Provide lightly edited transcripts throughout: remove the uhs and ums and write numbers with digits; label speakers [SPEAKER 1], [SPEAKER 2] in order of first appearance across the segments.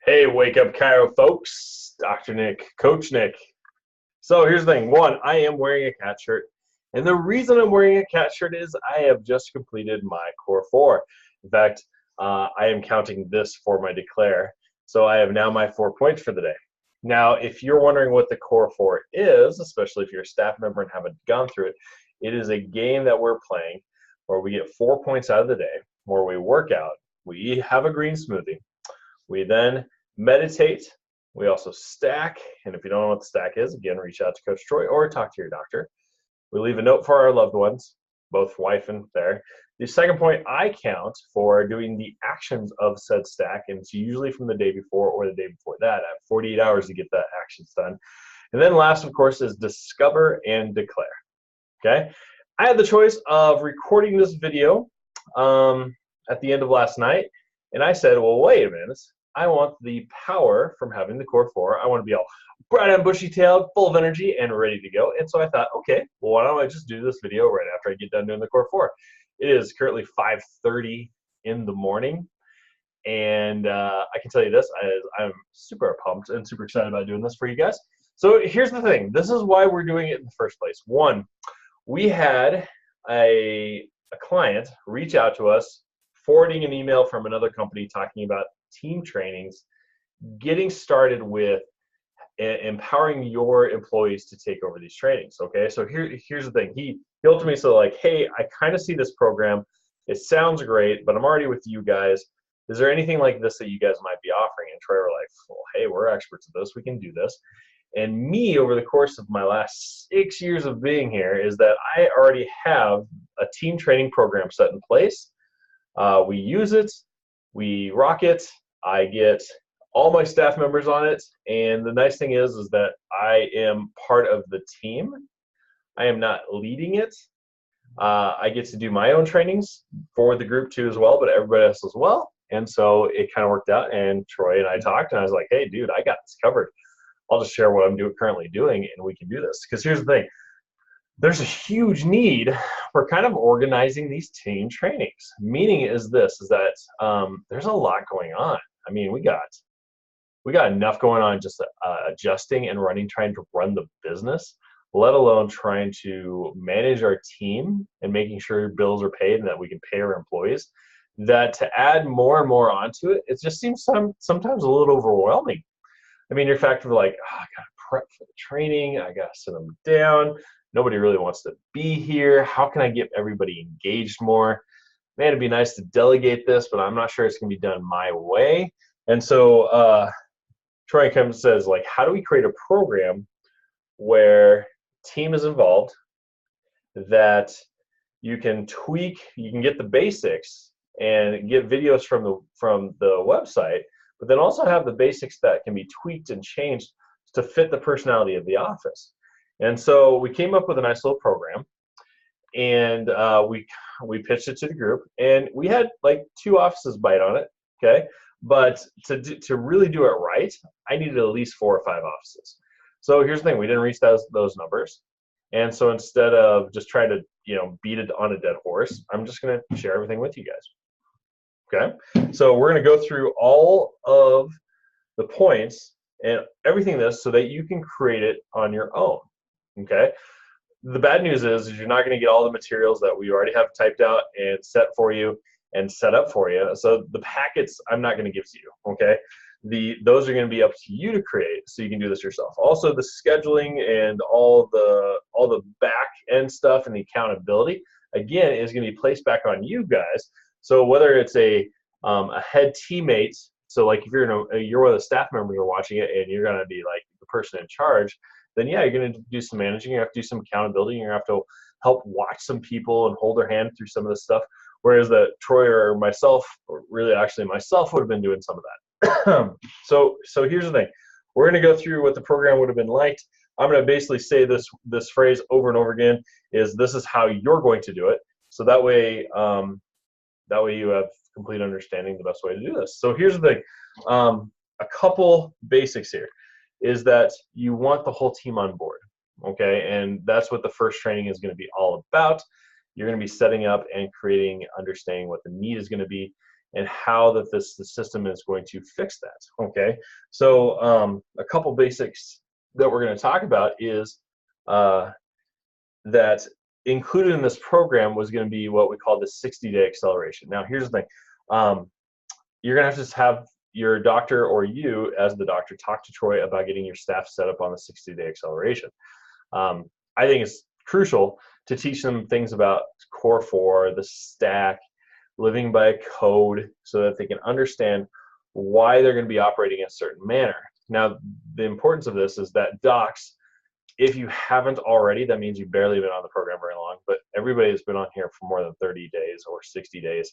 [SPEAKER 1] Hey, wake up, Cairo folks. Dr. Nick, Coach Nick. So here's the thing. One, I am wearing a cat shirt. And the reason I'm wearing a cat shirt is I have just completed my Core 4. In fact, I am counting this for my declare. So I have now my 4 points for the day. Now, if you're wondering what the Core 4 is, especially if you're a staff member and haven't gone through it, it is a game that we're playing where we get 4 points out of the day, where we work out, we have a green smoothie, we then meditate. We also stack. And if you don't know what the stack is, again, reach out to Coach Troy or talk to your doctor. We leave a note for our loved ones, both wife and there. The second point, I count for doing the actions of said stack, and it's usually from the day before or the day before that. I have 48 hours to get that actions done. And then last, of course, is discover and declare. Okay? I had the choice of recording this video at the end of last night, and I said, well, wait a minute. I want the power from having the Core 4. I want to be all bright and bushy-tailed, full of energy, and ready to go. And so I thought, okay, well, why don't I just do this video right after I get done doing the Core 4? It is currently 5:30 in the morning, and I can tell you this, I'm super pumped and super excited about doing this for you guys. So here's the thing. This is why we're doing it in the first place. One, we had a client reach out to us, forwarding an email from another company talking about team trainings, getting started with empowering your employees to take over these trainings. Okay, so here's the thing. He ultimately said, like, hey, I kind of see this program. It sounds great, but I'm already with you guys. Is there anything like this that you guys might be offering? And Troy were like, well, hey, we're experts at this. We can do this. And me, over the course of my last 6 years of being here, is that I already have a team training program set in place. We use it. We rock it. I get all my staff members on it, and the nice thing is that I am part of the team. I am not leading it. I get to do my own trainings for the group too as well, but everybody else as well. And so it kind of worked out, and Troy and I talked, and I was like, hey, dude, I got this covered. I'll just share what I'm currently doing, and we can do this. Because here's the thing. There's a huge need for kind of organizing these team trainings. Meaning is that there's a lot going on. I mean, we got enough going on just adjusting and trying to run the business, let alone trying to manage our team and making sure bills are paid and that we can pay our employees, that to add more and more onto it, it just seems sometimes a little overwhelming. I mean, you're factoring like, oh, I gotta prep for the training, I gotta sit them down, nobody really wants to be here, how can I get everybody engaged more? Man, it'd be nice to delegate this, but I'm not sure it's gonna be done my way. And so Troy comes and says, like, how do we create a program where team is involved, that you can tweak, you can get the basics and get videos from the website, but then also have the basics that can be tweaked and changed to fit the personality of the office. And so we came up with a nice little program, and we pitched it to the group, and we had like 2 offices bite on it, okay? But to really do it right, I needed at least 4 or 5 offices. So here's the thing, we didn't reach those numbers. And so instead of just trying to, beat it on a dead horse, I'm just gonna share everything with you guys. Okay? So we're gonna go through all of the points and everything so that you can create it on your own. Okay? The bad news is you're not gonna get all the materials that we already have typed out and set for you and set up for you. So the packets I'm not going to give to you, okay? Those are going to be up to you to create, so you can do this yourself. Also, the scheduling and all the back end stuff and the accountability, again, is going to be placed back on you guys. So whether it's a head teammate, so like if you're one of the staff members who are watching it and you're going to be like the person in charge, then yeah, you're going to do some managing, you have to do some accountability, you're going to have to help watch some people and hold their hand through some of this stuff. Whereas that Troy or myself, or really actually myself, would have been doing some of that. So here's the thing. We're going to go through what the program would have been like. I'm going to basically say this phrase over and over again, is this is how you're going to do it. So that way you have complete understanding the best way to do this. So here's the thing. A couple basics here is that you want the whole team on board. Okay, and that's what the first training is going to be all about. You're going to be setting up and creating, understanding what the need is going to be, and how that the system is going to fix that. Okay, so a couple basics that we're going to talk about is that included in this program was going to be what we call the 60-day acceleration. Now, here's the thing. You're going to have to just have your doctor or you as the doctor talk to Troy about getting your staff set up on the 60-day acceleration. I think it's crucial to teach them things about Core 4, the stack, living by a code, so that they can understand why they're going to be operating in a certain manner. Now, the importance of this is that docs, if you haven't already, that means you've barely been on the program very long, but everybody that's been on here for more than 30 days or 60 days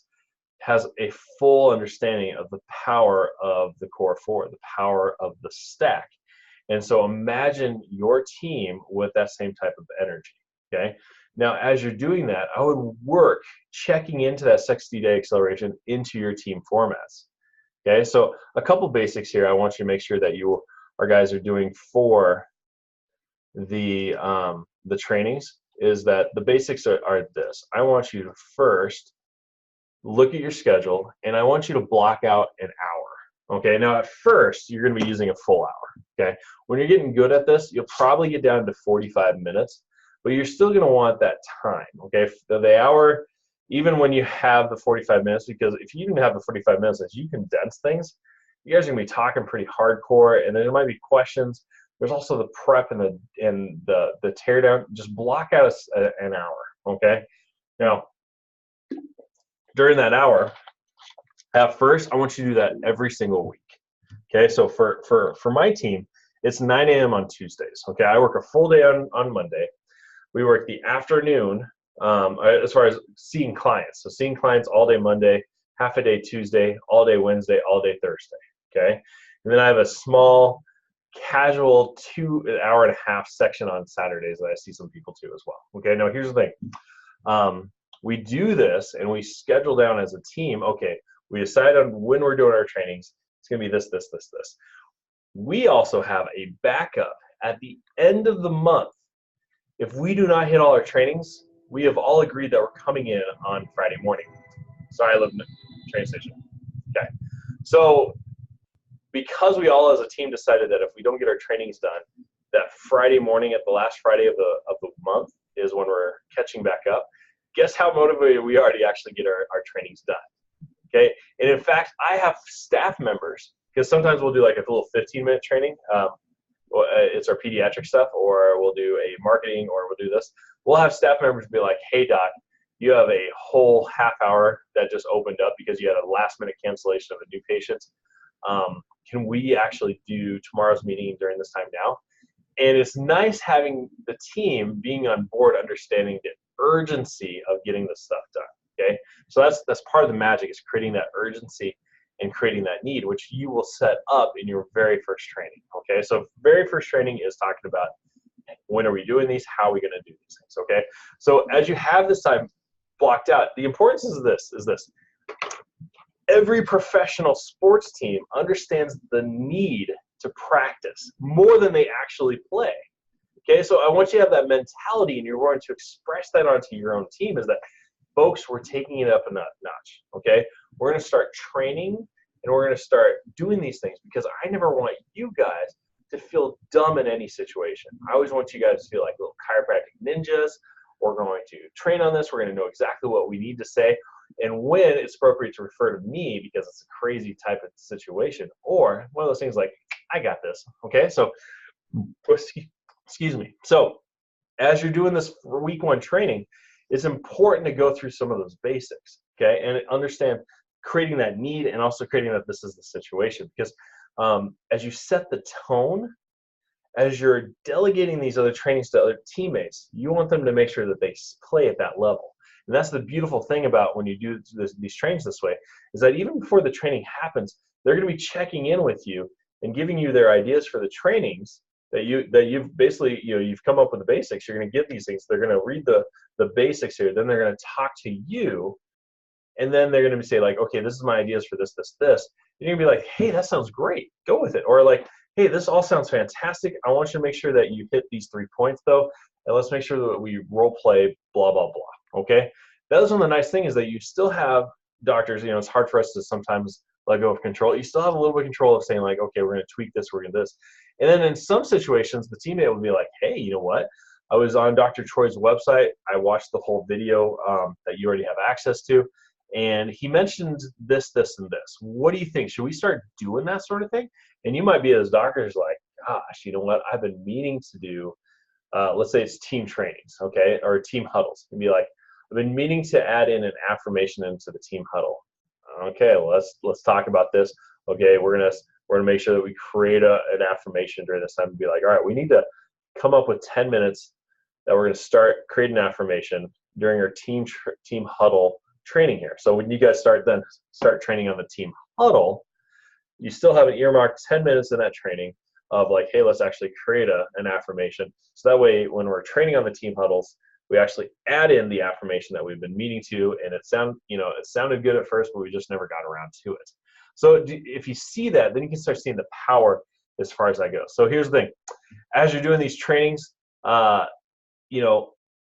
[SPEAKER 1] has a full understanding of the power of the Core 4, the power of the stack. And so imagine your team with that same type of energy, okay? Now, as you're doing that, I would work checking into that 60-day acceleration into your team formats, okay? So a couple basics here I want you to make sure that you guys are doing for the trainings is that the basics are this. I want you to first look at your schedule, and I want you to block out an hour. Okay, now at first you're going to be using a full hour. Okay, when you're getting good at this, you'll probably get down to 45 minutes, but you're still going to want that time. Okay, the hour, even when you have the 45 minutes, because if you didn't have the 45 minutes, as you condense things, you guys are going to be talking pretty hardcore, and then there might be questions. There's also the prep and the teardown. Just block out an hour. Okay, now during that hour, at first, I want you to do that every single week. Okay, so for my team, it's 9 a.m. on Tuesdays. Okay, I work a full day on Monday. We work the afternoon as far as seeing clients. So seeing clients all day Monday, half a day Tuesday, all day Wednesday, all day Thursday. Okay, and then I have a small casual 2.5-hour section on Saturdays that I see some people too as well. Okay, now here's the thing. We do this and we schedule down as a team. Okay, we decide on when we're doing our trainings. It's going to be this, this, this, this. We also have a backup at the end of the month. If we do not hit all our trainings, we have all agreed that we're coming in on Friday morning. Sorry, I live in the train station. Okay, so because we all as a team decided that if we don't get our trainings done, that Friday morning at the last Friday of the month is when we're catching back up. Guess how motivated we are to actually get our trainings done. Okay, and in fact, I have staff members, because sometimes we'll do like a little 15-minute training. It's our pediatric stuff, or we'll do a marketing, or we'll do this. We'll have staff members be like, hey, doc, you have a whole half hour that just opened up because you had a last-minute cancellation of a new patient. Can we actually do tomorrow's meeting during this time now? And it's nice having the team being on board, understanding the urgency of getting this stuff done. Okay, so that's part of the magic, is creating that urgency and creating that need, which you will set up in your very first training. Okay, so very first training is talking about when are we doing these, how are we going to do these things. Okay, so as you have this time blocked out, the importance is this. Every professional sports team understands the need to practice more than they actually play. Okay, so I want you to have that mentality, and you're going to express that onto your own team, is that, folks, we're taking it up a notch. Okay, we're going to start training, and we're going to start doing these things, because I never want you guys to feel dumb in any situation. I always want you guys to feel like little chiropractic ninjas. We're going to train on this. We're going to know exactly what we need to say, and when it's appropriate to refer to me because it's a crazy type of situation, or one of those things like, I got this. Okay, so excuse me. So as you're doing this for week 1 training, it's important to go through some of those basics, okay, and understand creating that need, and also creating that this is the situation, because as you set the tone, as you're delegating these other trainings to other teammates, you want them to make sure that they play at that level. And that's the beautiful thing about when you do these trainings this way, is that even before the training happens, they're going to be checking in with you and giving you their ideas for the trainings that you've basically, you've come up with the basics. You're going to get these things. They're going to read the basics here. Then they're going to talk to you, and then they're going to say like, okay, this is my ideas for this, this, this. And you're going to be like, hey, that sounds great. Go with it. Or like, hey, this all sounds fantastic. I want you to make sure that you hit these 3 points though, and let's make sure that we role play blah, blah, blah. Okay? That is one of the nice things, is that you still have doctors, it's hard for us to sometimes let go of control. You still have a little bit of control of saying like, okay, we're going to tweak this, we're going to this. And then in some situations, the teammate would be like, hey, you know what? I was on Dr. Troy's website. I watched the whole video that you already have access to. And he mentioned this, this, and this. What do you think? Should we start doing that sort of thing? And you might be as doctors like, gosh, you know what? I've been meaning to do, let's say it's team trainings, okay, or team huddles. And be like, I've been meaning to add in an affirmation into the team huddle. Okay, well, let's talk about this. Okay, we're gonna make sure that we create an affirmation during this time and be like, all right, we need to come up with 10 minutes that we're gonna start creating an affirmation during our team huddle training here. So when you guys start training on the team huddle, you still have an earmarked 10 minutes in that training of like, hey, let's actually create an affirmation. So that way, when we're training on the team huddles, we actually add in the affirmation that we've been meaning to, and it sounded good at first, but we just never got around to it. So if you see that, then you can start seeing the power as far as that goes. So here's the thing: as you're doing these trainings,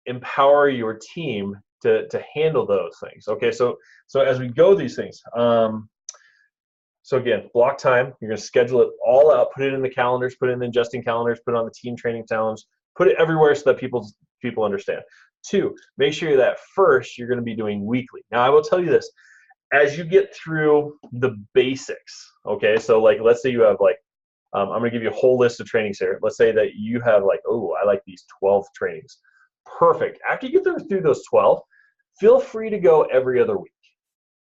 [SPEAKER 1] empower your team to handle those things. Okay, so as we go these things, so again, block time. You're going to schedule it all out, put it in the calendars, put it in the ingesting calendars, put it on the team training challenge, put it everywhere so that people understand. 2, make sure that first you're going to be doing weekly. Now, I will tell you this: as you get through the basics, okay, so like let's say you have like, I'm going to give you a whole list of trainings here. Let's say that you have like, oh, I like these 12 trainings. Perfect. After you get through those 12, feel free to go every other week,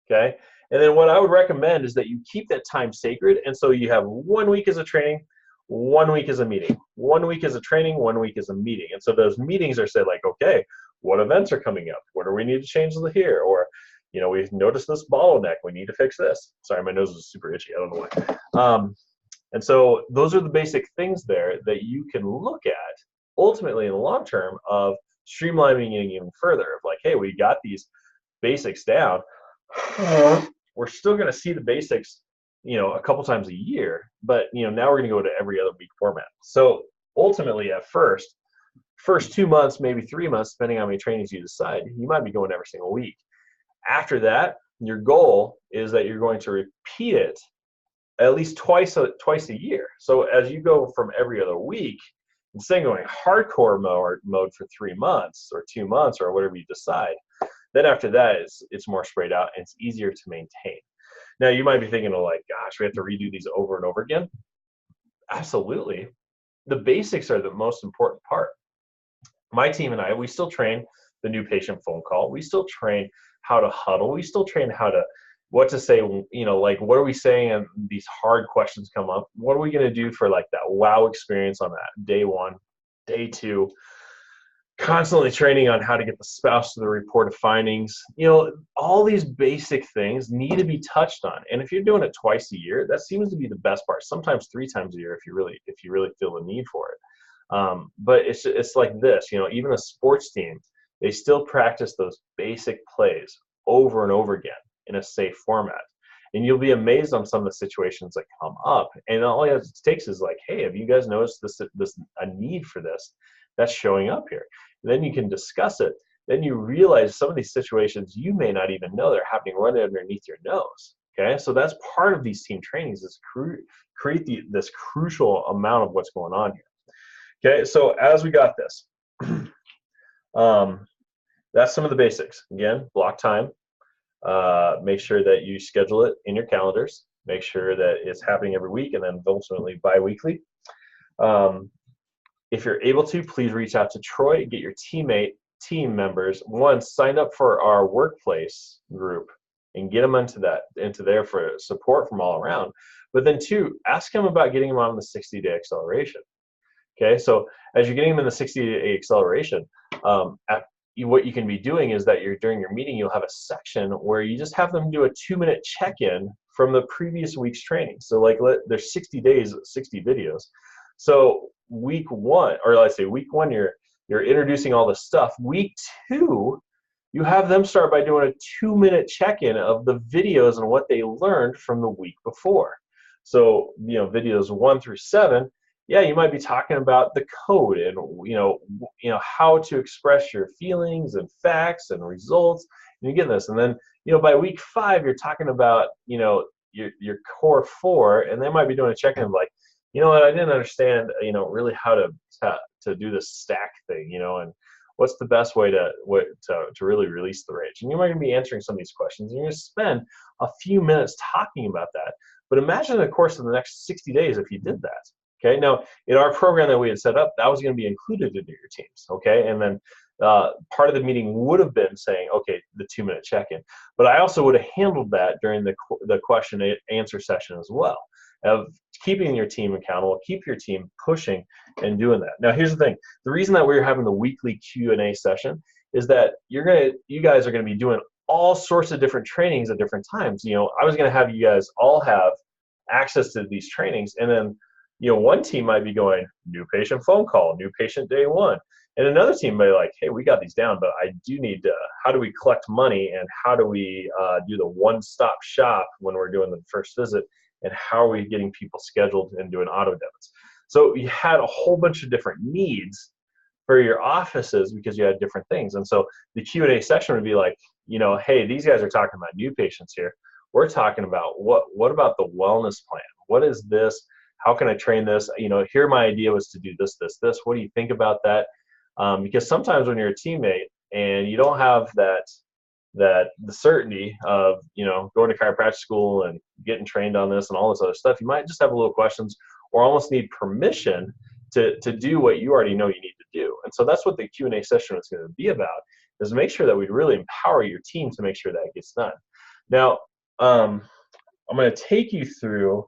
[SPEAKER 1] okay? And then what I would recommend is that you keep that time sacred, and so you have 1 week as a training, 1 week as a meeting, 1 week as a training, 1 week as a meeting. And so those meetings are said like, okay, what events are coming up? What do we need to change here? Or, we've noticed this bottleneck. We need to fix this. Sorry, my nose is super itchy. I don't know why. And so those are the basic things there that you can look at ultimately in the long term of streamlining it even further. Of like, hey, we got these basics down. We're still going to see the basics, a couple times a year, but now we're going to go to every other week format. So ultimately, at first 2 months, maybe 3 months, depending on how many trainings you decide, you might be going every single week. After that, your goal is that you're going to repeat it at least twice a year. So as you go from every other week, instead of going hardcore mode for 3 months or 2 months or whatever you decide, then after that, it's more sprayed out and it's easier to maintain. Now, you might be thinking, like, gosh, we have to redo these over and over again. Absolutely. The basics are the most important part. My team and I, we still train the new patient phone call. We still train how to huddle. We still train what to say, like, what are we saying? And these hard questions come up. What are we going to do for like that wow experience on that day 1, day 2? Constantly training on how to get the spouse to the report of findings. All these basic things need to be touched on. And if you're doing it twice a year, that seems to be the best part. Sometimes 3 times a year if you really feel the need for it. But it's like this, even a sports team, they still practice those basic plays over and over again in a safe format. And you'll be amazed on some of the situations that come up. And all it takes is like, hey, have you guys noticed a need for this that's showing up here? And then you can discuss it. Then you realize some of these situations you may not even know they're happening right underneath your nose. Okay, so that's part of these team trainings is create this crucial amount of what's going on here. Okay, so as we got this, that's some of the basics. Again, block time. Make sure that you schedule it in your calendars. Make sure that it's happening every week and then ultimately bi-weekly. If you're able to, please reach out to Troy, get your team members, 1, sign up for our workplace group and get them into there for support from all around. But then 2, ask him about getting them on the 60-day acceleration. Okay, so as you're getting them in the 60-day acceleration, what you can be doing is that during your meeting, you'll have a section where you just have them do a 2-minute check-in from the previous week's training. So like there's 60 days, 60 videos. So week 1, or let's say week 1, you're introducing all this stuff. Week 2, you have them start by doing a 2-minute check-in of the videos and what they learned from the week before. So videos 1 through 7. Yeah, you might be talking about the code and how to express your feelings and facts and results. And you get this, and then by week 5, you're talking about, your core 4, and they might be doing a check-in of like, you know what, I didn't understand, really how to do this stack thing, and what's the best way to really release the rage. And you might be answering some of these questions, and you're going to spend a few minutes talking about that. But imagine the course of the next 60 days if you did that. Okay, now in our program that we had set up, that was going to be included into your teams. Okay, and then part of the meeting would have been saying, okay, the 2-minute check-in. But I also would have handled that during the question and answer session as well, of keeping your team accountable, keep your team pushing and doing that. Now, here's the thing: the reason that we're having the weekly Q&A session is that you guys are going to be doing all sorts of different trainings at different times. I was going to have you guys all have access to these trainings, and then one team might be going new patient phone call, new patient day 1, and another team might be like, hey, we got these down, but I do need to, how do we collect money, and how do we do the one-stop shop when we're doing the first visit, and how are we getting people scheduled and doing auto debits. So you had a whole bunch of different needs for your offices because you had different things. And so the Q&A section would be like, hey, these guys are talking about new patients here. We're talking about what about the wellness plan? What is this? How can I train this? Here my idea was to do this, this, this. What do you think about that? Because sometimes when you're a teammate and you don't have the certainty of going to chiropractic school and getting trained on this and all this other stuff, you might just have a little questions or almost need permission to do what you already know you need to do. And so that's what the Q&A session is going to be about, is make sure that we really empower your team to make sure that gets done. Now, I'm going to take you through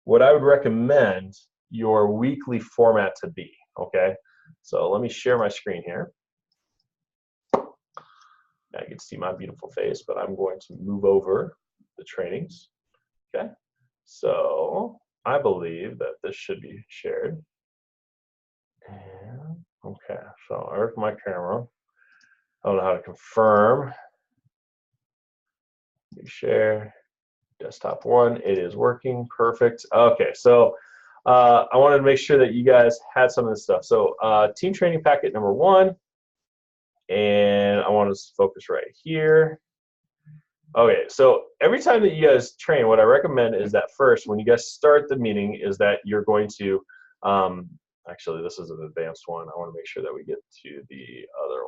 [SPEAKER 1] what I would recommend your weekly format to be, okay? So let me share my screen here. I get to see my beautiful face, but I'm going to move over the trainings, okay? So I believe that this should be shared. And, okay, so I work my camera. I don't know how to confirm. Let me share. Desktop 1, it is working, perfect. Okay, so I wanted to make sure that you guys had some of this stuff. So team training packet number 1, and I want to focus right here. Okay, so every time that you guys train, what I recommend is that first, when you guys start the meeting, is that you're going to, actually this is an advanced one. I want to make sure that we get to the other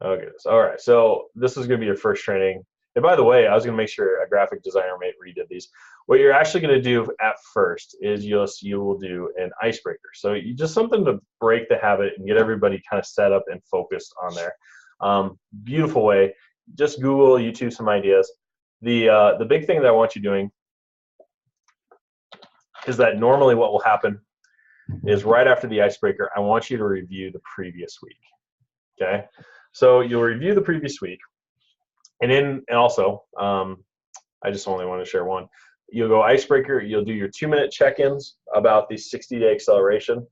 [SPEAKER 1] one. Okay, so, all right, so this is going to be your first training. And by the way, I was going to make sure a graphic designer redid these. What you're actually going to do at first is you will do an icebreaker. So you just something to break the habit and get everybody kind of set up and focused on there. Beautiful way. Just Google, YouTube some ideas. The big thing that I want you doing is that normally what will happen is right after the icebreaker, I want you to review the previous week. Okay, so you'll review the previous week. And also, I just only want to share one. You'll go icebreaker, you'll do your 2-minute check-ins about the 60-day acceleration.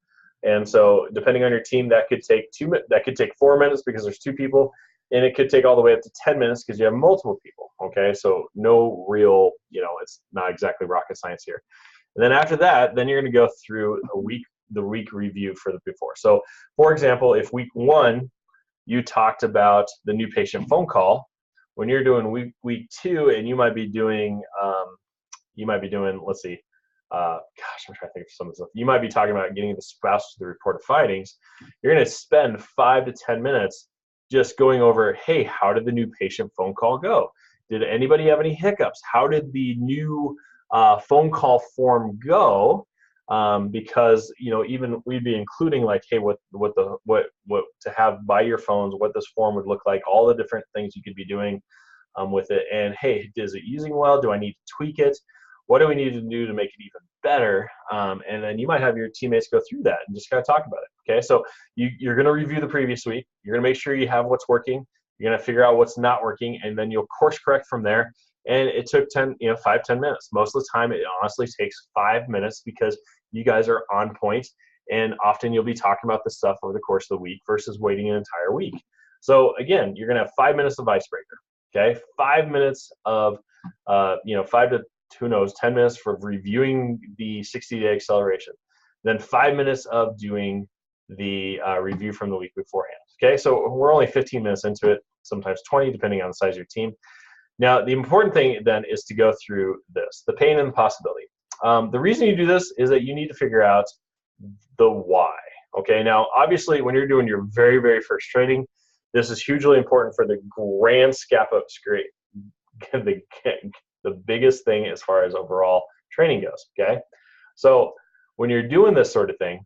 [SPEAKER 1] And so depending on your team, that could take 4 minutes because there's 2 people, and it could take all the way up to 10 minutes because you have multiple people, okay? So no real, it's not exactly rocket science here. And then after that, then you're going to go through the week review for the before. So for example, if week 1, you talked about the new patient phone call, when you're doing week 2, and you might be doing, let's see, gosh, I'm trying to think of some of the stuff. You might be talking about getting the spouse to the report of findings. You're going to spend 5 to 10 minutes just going over, hey, how did the new patient phone call go? Did anybody have any hiccups? How did the new phone call form go? Because even we'd be including like, hey, what to have by your phones, what this form would look like, all the different things you could be doing with it, and hey, is it using well? Do I need to tweak it? What do we need to do to make it even better? And then you might have your teammates go through that and just kind of talk about it. Okay, so you're going to review the previous week. You're going to make sure you have what's working. You're going to figure out what's not working, and then you'll course correct from there. And it took 5-10 minutes. Most of the time, it honestly takes 5 minutes because you guys are on point, and often you'll be talking about this stuff over the course of the week versus waiting an entire week. So again, you're going to have 5 minutes of icebreaker. Okay, 5 minutes of 5 to 10 minutes for reviewing the 60-day acceleration. Then 5 minutes of doing the review from the week beforehand. Okay, so we're only 15 minutes into it. sometimes 20, depending on the size of your team. Now, the important thing then is to go through this, the pain and the possibility. The reason you do this is that you need to figure out the why. Okay, now obviously when you're doing your very, very first training, this is hugely important for the grand the biggest thing as far as overall training goes. Okay, so when you're doing this sort of thing,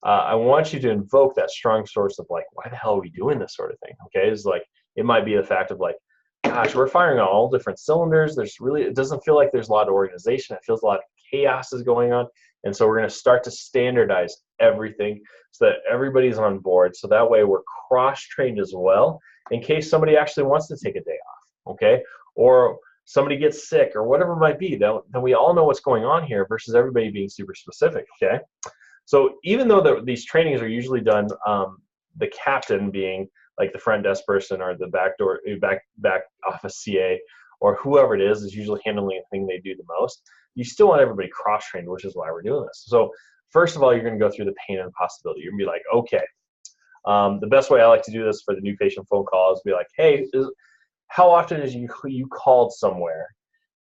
[SPEAKER 1] I want you to invoke that strong source of like, why the hell are we doing this sort of thing? Okay, it's like, it might be the fact of like, gosh, we're firing on all different cylinders. It doesn't feel like there's a lot of organization. It feels a lot of chaos is going on. And so we're going to start to standardize everything so that everybody's on board. So that way we're cross-trained as well in case somebody actually wants to take a day off, okay? Or somebody gets sick or whatever it might be. Then we all know what's going on here versus everybody being super specific, okay? So even though these trainings are usually done, the captain being like the front desk person or the back office CA or whoever it is usually handling the thing they do the most, you still want everybody cross-trained, which is why we're doing this. So first of all, you're going to go through the pain and possibility. You're going to be like, okay, the best way I like to do this for the new patient phone call is be like, hey, how often is you called somewhere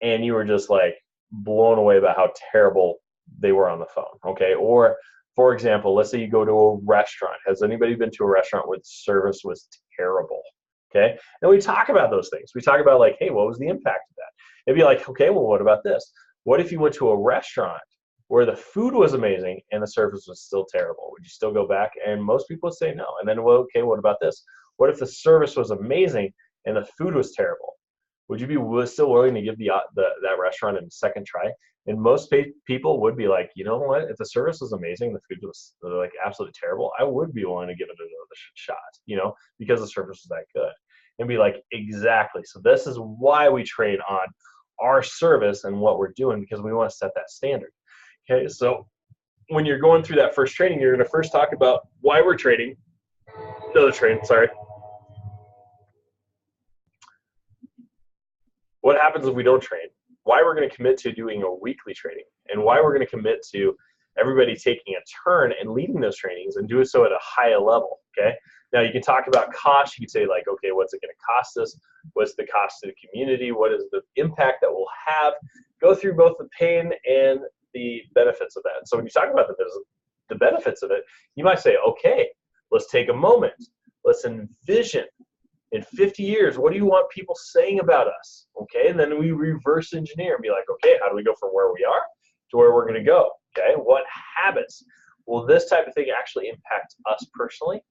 [SPEAKER 1] and you were just like blown away by how terrible they were on the phone, okay? Or for example, let's say you go to a restaurant. Has anybody been to a restaurant where the service was terrible? Okay, and we talk about those things. We talk about like, hey, what was the impact of that? It'd be like, okay, well, what about this? What if you went to a restaurant where the food was amazing and the service was still terrible? Would you still go back? And most people would say no. And then, well, okay, what about this? What if the service was amazing and the food was terrible? Would you be still willing to give that restaurant a second try? And most people would be like, you know what? If the service was amazing, the food was like absolutely terrible, I would be willing to give it another shot, you know, because the service was that good. And be like, exactly. So this is why we train on our service and what we're doing, because we want to set that standard. Okay, so when you're going through that first training, you're going to first talk about why we're training. What happens if we don't train? Why we're going to commit to doing a weekly training, and why we're going to commit to everybody taking a turn and leading those trainings and do so at a higher level, okay? Now you can talk about cost. You can say like, okay, what's it going to cost us? What's the cost to the community? What is the impact that we'll have? Go through both the pain and the benefits of that. So when you talk about the benefits of it, you might say, okay, let's take a moment. Let's envision in 50 years, what do you want people saying about us? Okay, and then we reverse engineer and be like, okay, how do we go from where we are to where we're going to go? Okay, what habits will this type of thing actually impact us personally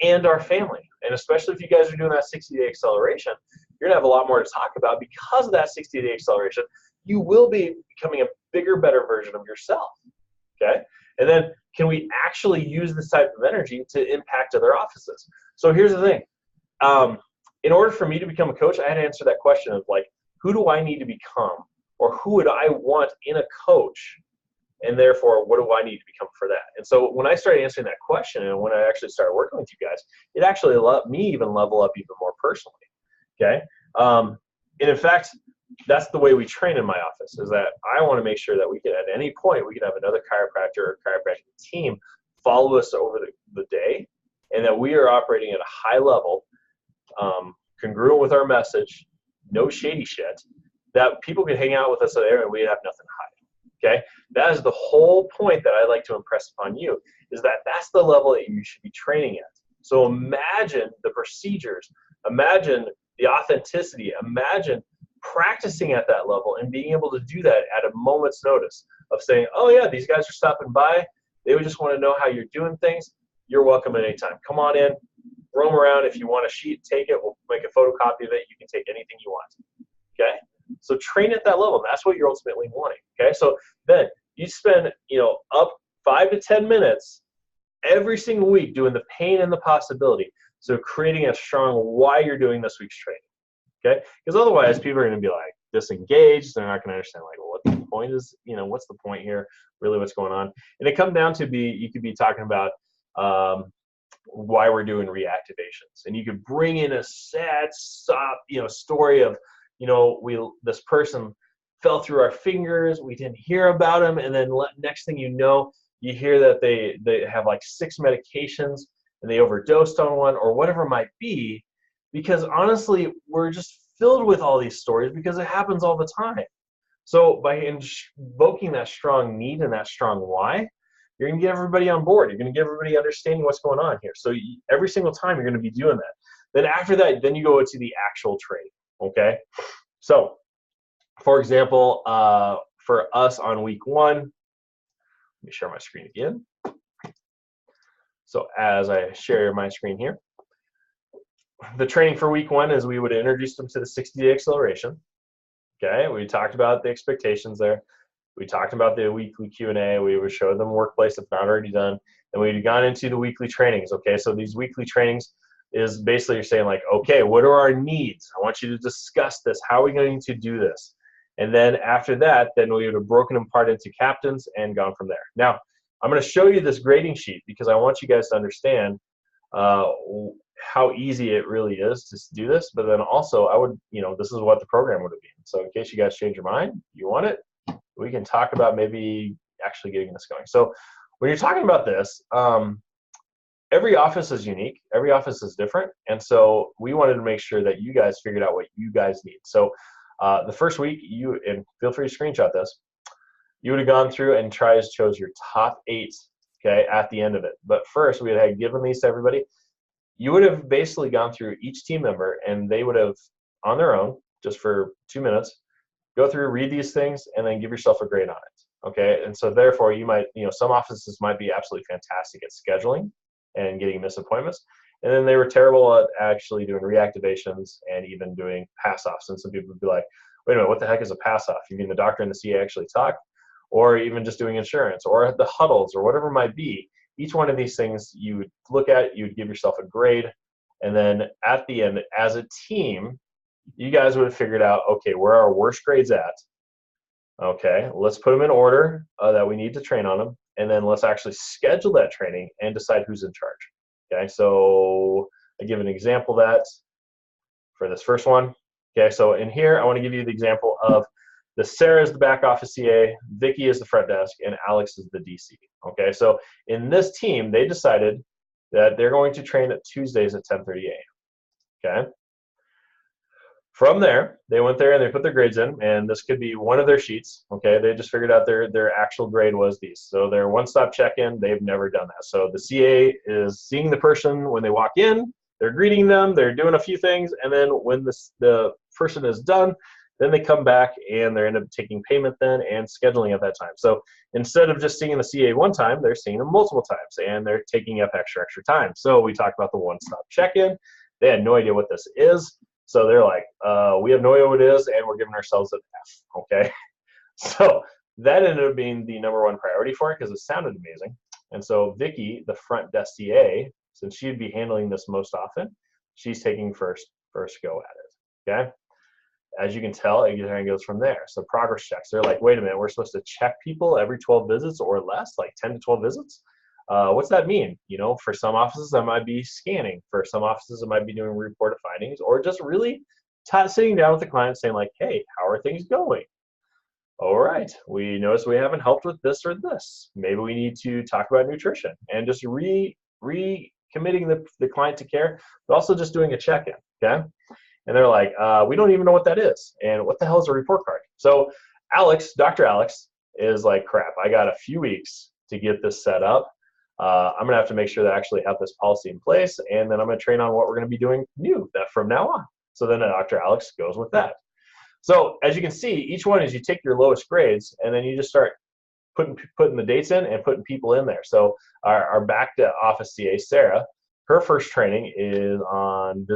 [SPEAKER 1] and our family? And especially if you guys are doing that 60-day acceleration, you're going to have a lot more to talk about because of that 60-day acceleration. You will be becoming a bigger, better version of yourself. Okay, and then can we actually use this type of energy to impact other offices? So here's the thing. In order for me to become a coach, I had to answer that question of like, who do I need to become, or who would I want in a coach, and therefore what do I need to become for that? And so when I started answering that question, and when I actually started working with you guys, it actually let me even level up even more personally. Okay, and in fact, that's the way we train in my office. Is that I want to make sure that we can, at any point, we can have another chiropractor or chiropractic team follow us over the day, and that we are operating at a high level. Congruent with our message, no shady shit, that people can hang out with us there and we have nothing to hide. Okay, that is the whole point that I like to impress upon you, is that that's the level that you should be training at. So imagine the procedures, imagine the authenticity, imagine practicing at that level and being able to do that at a moment's notice of saying, oh yeah, these guys are stopping by, they would just want to know how you're doing things. You're welcome at any time. Come on in. Roam around. If you want a sheet, take it. We'll make a photocopy of it. You can take anything you want. Okay? So train at that level. And that's what you're ultimately wanting. Okay? So then you spend, up 5 to 10 minutes every single week doing the pain and the possibility. So creating a strong why you're doing this week's training. Okay? Because otherwise people are going to be like disengaged. They're not going to understand like, well, what the point is, what's the point here? Really what's going on? And it comes down to you could be talking about why we're doing reactivations, and you could bring in a sad story of this person fell through our fingers, we didn't hear about him, and then next thing you know, you hear that they have like 6 medications and they overdosed on one or whatever it might be, because honestly, we're just filled with all these stories because it happens all the time. So by invoking that strong need and that strong why, you're going to get everybody on board. You're going to get everybody understanding what's going on here. So every single time you're going to be doing that. Then after that, then you go into the actual training, okay? So for example, for us on week 1, let me share my screen again. So as I share my screen here, the training for week 1 is we would introduce them to the 60-day acceleration. Okay, we talked about the expectations there. We talked about the weekly Q&A. We would show them workplace if not already done. And we'd gone into the weekly trainings. Okay, so these weekly trainings is basically you're saying like, okay, what are our needs? I want you to discuss this. How are we going to do this? And then after that, then we would have broken them apart into captains and gone from there. Now, I'm going to show you this grading sheet because I want you guys to understand how easy it really is to do this. But then also, I would, this is what the program would have been. So in case you guys change your mind, you want it, we can talk about maybe actually getting this going. So when you're talking about this, every office is unique. Every office is different. And so we wanted to make sure that you guys figured out what you guys need. So the first week, and feel free to screenshot this, you would have gone through and chose your top 8, okay, at the end of it. But first, we had given these to everybody. You would have basically gone through each team member, and they would have, on their own, just for 2 minutes, go through, read these things, and then give yourself a grade on it, okay? And so therefore, you might, some offices might be absolutely fantastic at scheduling and getting missed appointments, and then they were terrible at actually doing reactivations and even doing pass-offs. And some people would be like, wait a minute, what the heck is a pass-off? You mean the doctor and the CA actually talk? Or even just doing insurance, or the huddles, or whatever it might be. Each one of these things you would look at, you would give yourself a grade, and then at the end, as a team, you guys would have figured out, okay, where are our worst grades at? Okay, let's put them in order that we need to train on them, and then let's actually schedule that training and decide who's in charge. Okay, so I give an example of that for this first one. Okay, so in here, I want to give you the example of Sarah is the back office CA, Vicky is the front desk, and Alex is the DC. Okay, so in this team, they decided that they're going to train at Tuesdays at 10:30 a.m. Okay. From there, they went there and they put their grades in, and this could be one of their sheets. Okay, they just figured out their actual grade was these. So their one-stop check-in, they've never done that. So the CA is seeing the person when they walk in, they're greeting them, they're doing a few things, and then when the person is done, then they come back and they end up taking payment then and scheduling at that time. So instead of just seeing the CA one time, they're seeing them multiple times and they're taking up extra time. So we talked about the one-stop check-in. They had no idea what this is. So they're like, we have no idea what it is, and we're giving ourselves an F, okay? So that ended up being the #1 priority for it because it sounded amazing. And so Vicky, the front desk CA, since she'd be handling this most often, she's taking first go at it, okay? As you can tell, it goes from there. So progress checks. They're like, wait a minute, we're supposed to check people every 12 visits or less, like 10 to 12 visits? What's that mean? For some offices, that might be scanning. For some offices, it might be doing report of findings, or just really sitting down with the client saying like, hey, how are things going? All right, we noticed we haven't helped with this or this. Maybe we need to talk about nutrition, and just recommitting the client to care, but also just doing a check-in, okay? And they're like, we don't even know what that is. And what the hell is a report card? So Alex, Dr. Alex, is like, crap, I got a few weeks to get this set up. I'm going to have to make sure that I actually have this policy in place, and then I'm going to train on what we're going to be doing new from now on. So then Dr. Alex goes with that. So as you can see, each one is you take your lowest grades, and then you just start putting the dates in and putting people in there. So our back to office CA, Sarah, her first training is on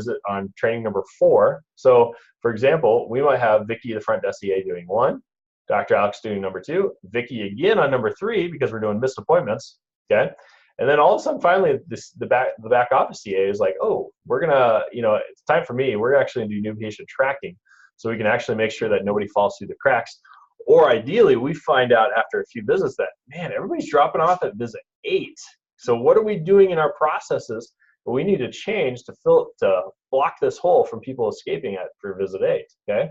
[SPEAKER 1] training number 4. So, for example, we might have Vicky, the front desk CA, doing 1, Dr. Alex doing number 2, Vicky again on number 3 because we're doing missed appointments. Okay, and then all of a sudden, finally, the back office CA is like, oh, we're gonna, it's time for me. We're actually gonna do new patient tracking, so we can actually make sure that nobody falls through the cracks. Or ideally, we find out after a few visits that, man, everybody's dropping off at visit 8. So what are we doing in our processes that we need to change to block this hole from people escaping for visit 8? Okay.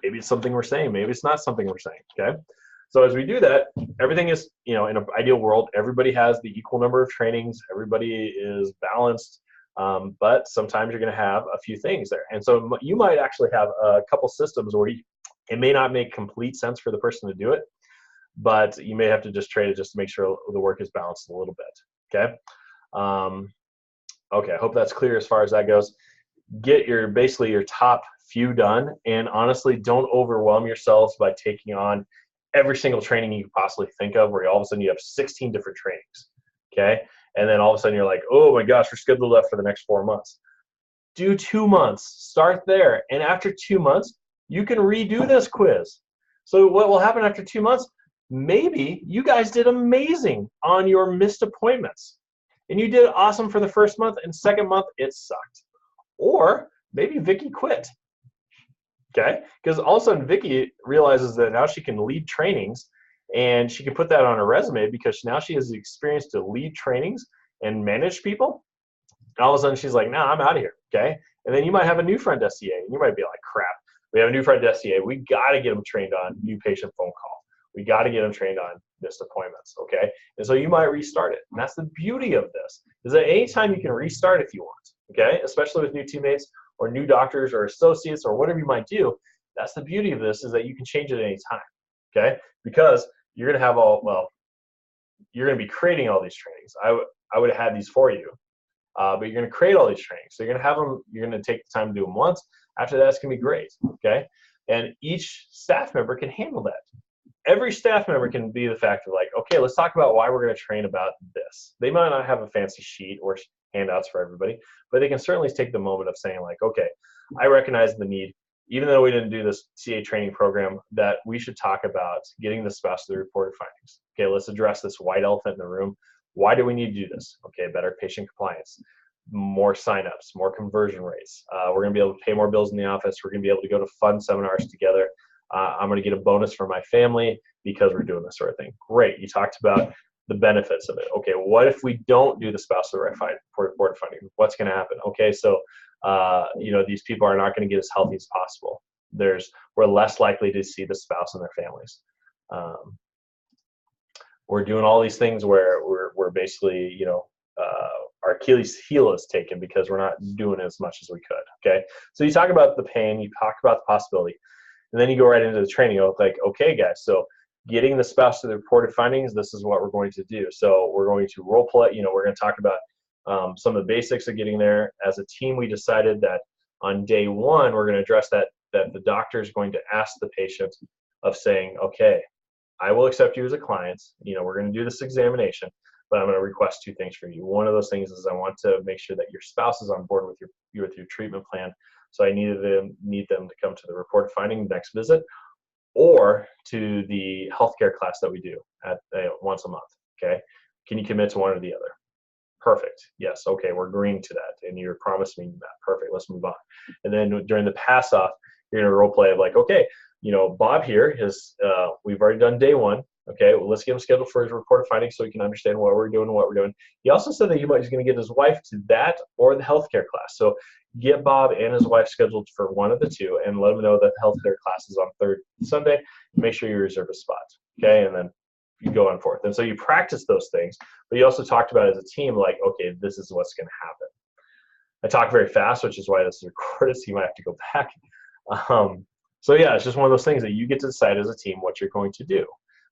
[SPEAKER 1] Maybe it's something we're saying. Maybe it's not something we're saying. Okay. So as we do that, everything is, in an ideal world, everybody has the equal number of trainings. Everybody is balanced. But sometimes you're going to have a few things there. And so you might actually have a couple systems where it may not make complete sense for the person to do it, but you may have to just trade it just to make sure the work is balanced a little bit. Okay. Okay. I hope that's clear as far as that goes. Get basically your top few done, and honestly, don't overwhelm yourselves by taking on every single training you could possibly think of, where all of a sudden you have 16 different trainings. Okay. And then all of a sudden you're like, oh my gosh, we're scheduled up for the next 4 months. Do 2 months, start there. And after 2 months, you can redo this quiz. So what will happen after 2 months? Maybe you guys did amazing on your missed appointments. And you did awesome for the first month, and second month it sucked. Or maybe Vicky quit. Okay? Because all of a sudden Vicky realizes that now she can lead trainings, and she can put that on her resume because now she has the experience to lead trainings and manage people. And all of a sudden she's like, nah, I'm out of here. Okay? And then you might have a new friend SCA, and you might be like, crap, we have a new friend SCA. We got to get them trained on new patient phone call. We got to get them trained on missed appointments. Okay? And so you might restart it. And that's the beauty of this, is that anytime you can restart if you want. Okay? Especially with new teammates or new doctors or associates or whatever you might do. That's the beauty of this, is that you can change it at any time. Okay? Because you're going to have you're going to be creating all these trainings. I would have had these for you, but you're going to create all these trainings. So you're going to have them, you're going to take the time to do them once. After that, it's going to be great. Okay? And each staff member can handle that. Every staff member can be the fact of like, okay, let's talk about why we're going to train about this. They might not have a fancy sheet or handouts for everybody, but they can certainly take the moment of saying like, okay, I recognize the need, even though we didn't do this CA training program, that we should talk about getting the spouse to the reported findings. Okay, let's address this white elephant in the room. Why do we need to do this? Okay, better patient compliance, more signups, more conversion rates. We're going to be able to pay more bills in the office. We're going to be able to go to fun seminars together. I'm going to get a bonus for my family because we're doing this sort of thing. Great. You talked about the benefits of it. Okay, what if we don't do the spouse to the reported findings? What's going to happen? Okay, so these people are not going to get as healthy as possible. We're less likely to see the spouse and their families. We're doing all these things where we're basically, our Achilles heel is taken because we're not doing as much as we could. Okay, so you talk about the pain, you talk about the possibility, and then you go right into the training. You're like, okay, guys, so getting the spouse to the reported findings, this is what we're going to do. So we're going to role play. We're going to talk about some of the basics of getting there. As a team, we decided that on day one, we're going to address that the doctor is going to ask the patient of saying, okay, I will accept you as a client. We're going to do this examination, but I'm going to request 2 things for you. One of those things is I want to make sure that your spouse is on board with your treatment plan. So I need them to come to the reported finding next visit, or to the healthcare class that we do at once a month. Okay, can you commit to one or the other? Perfect. Yes. Okay, we're agreeing to that, and you're promising that. Perfect. Let's move on. And then during the pass off, you're gonna role play of like, okay, Bob here we've already done day 1. Okay, well, let's get him scheduled for his reported findings so he can understand what we're doing and what we're doing. He also said that he's going to get his wife to that or the healthcare class. So get Bob and his wife scheduled for one of the 2, and let them know that the healthcare class is on 3rd Sunday. Make sure you reserve a spot. Okay, and then you go on forth. And so you practice those things, but you also talked about as a team, like, okay, this is what's going to happen. I talk very fast, which is why this is recorded, so you might have to go back. So yeah, it's just one of those things that you get to decide as a team what you're going to do.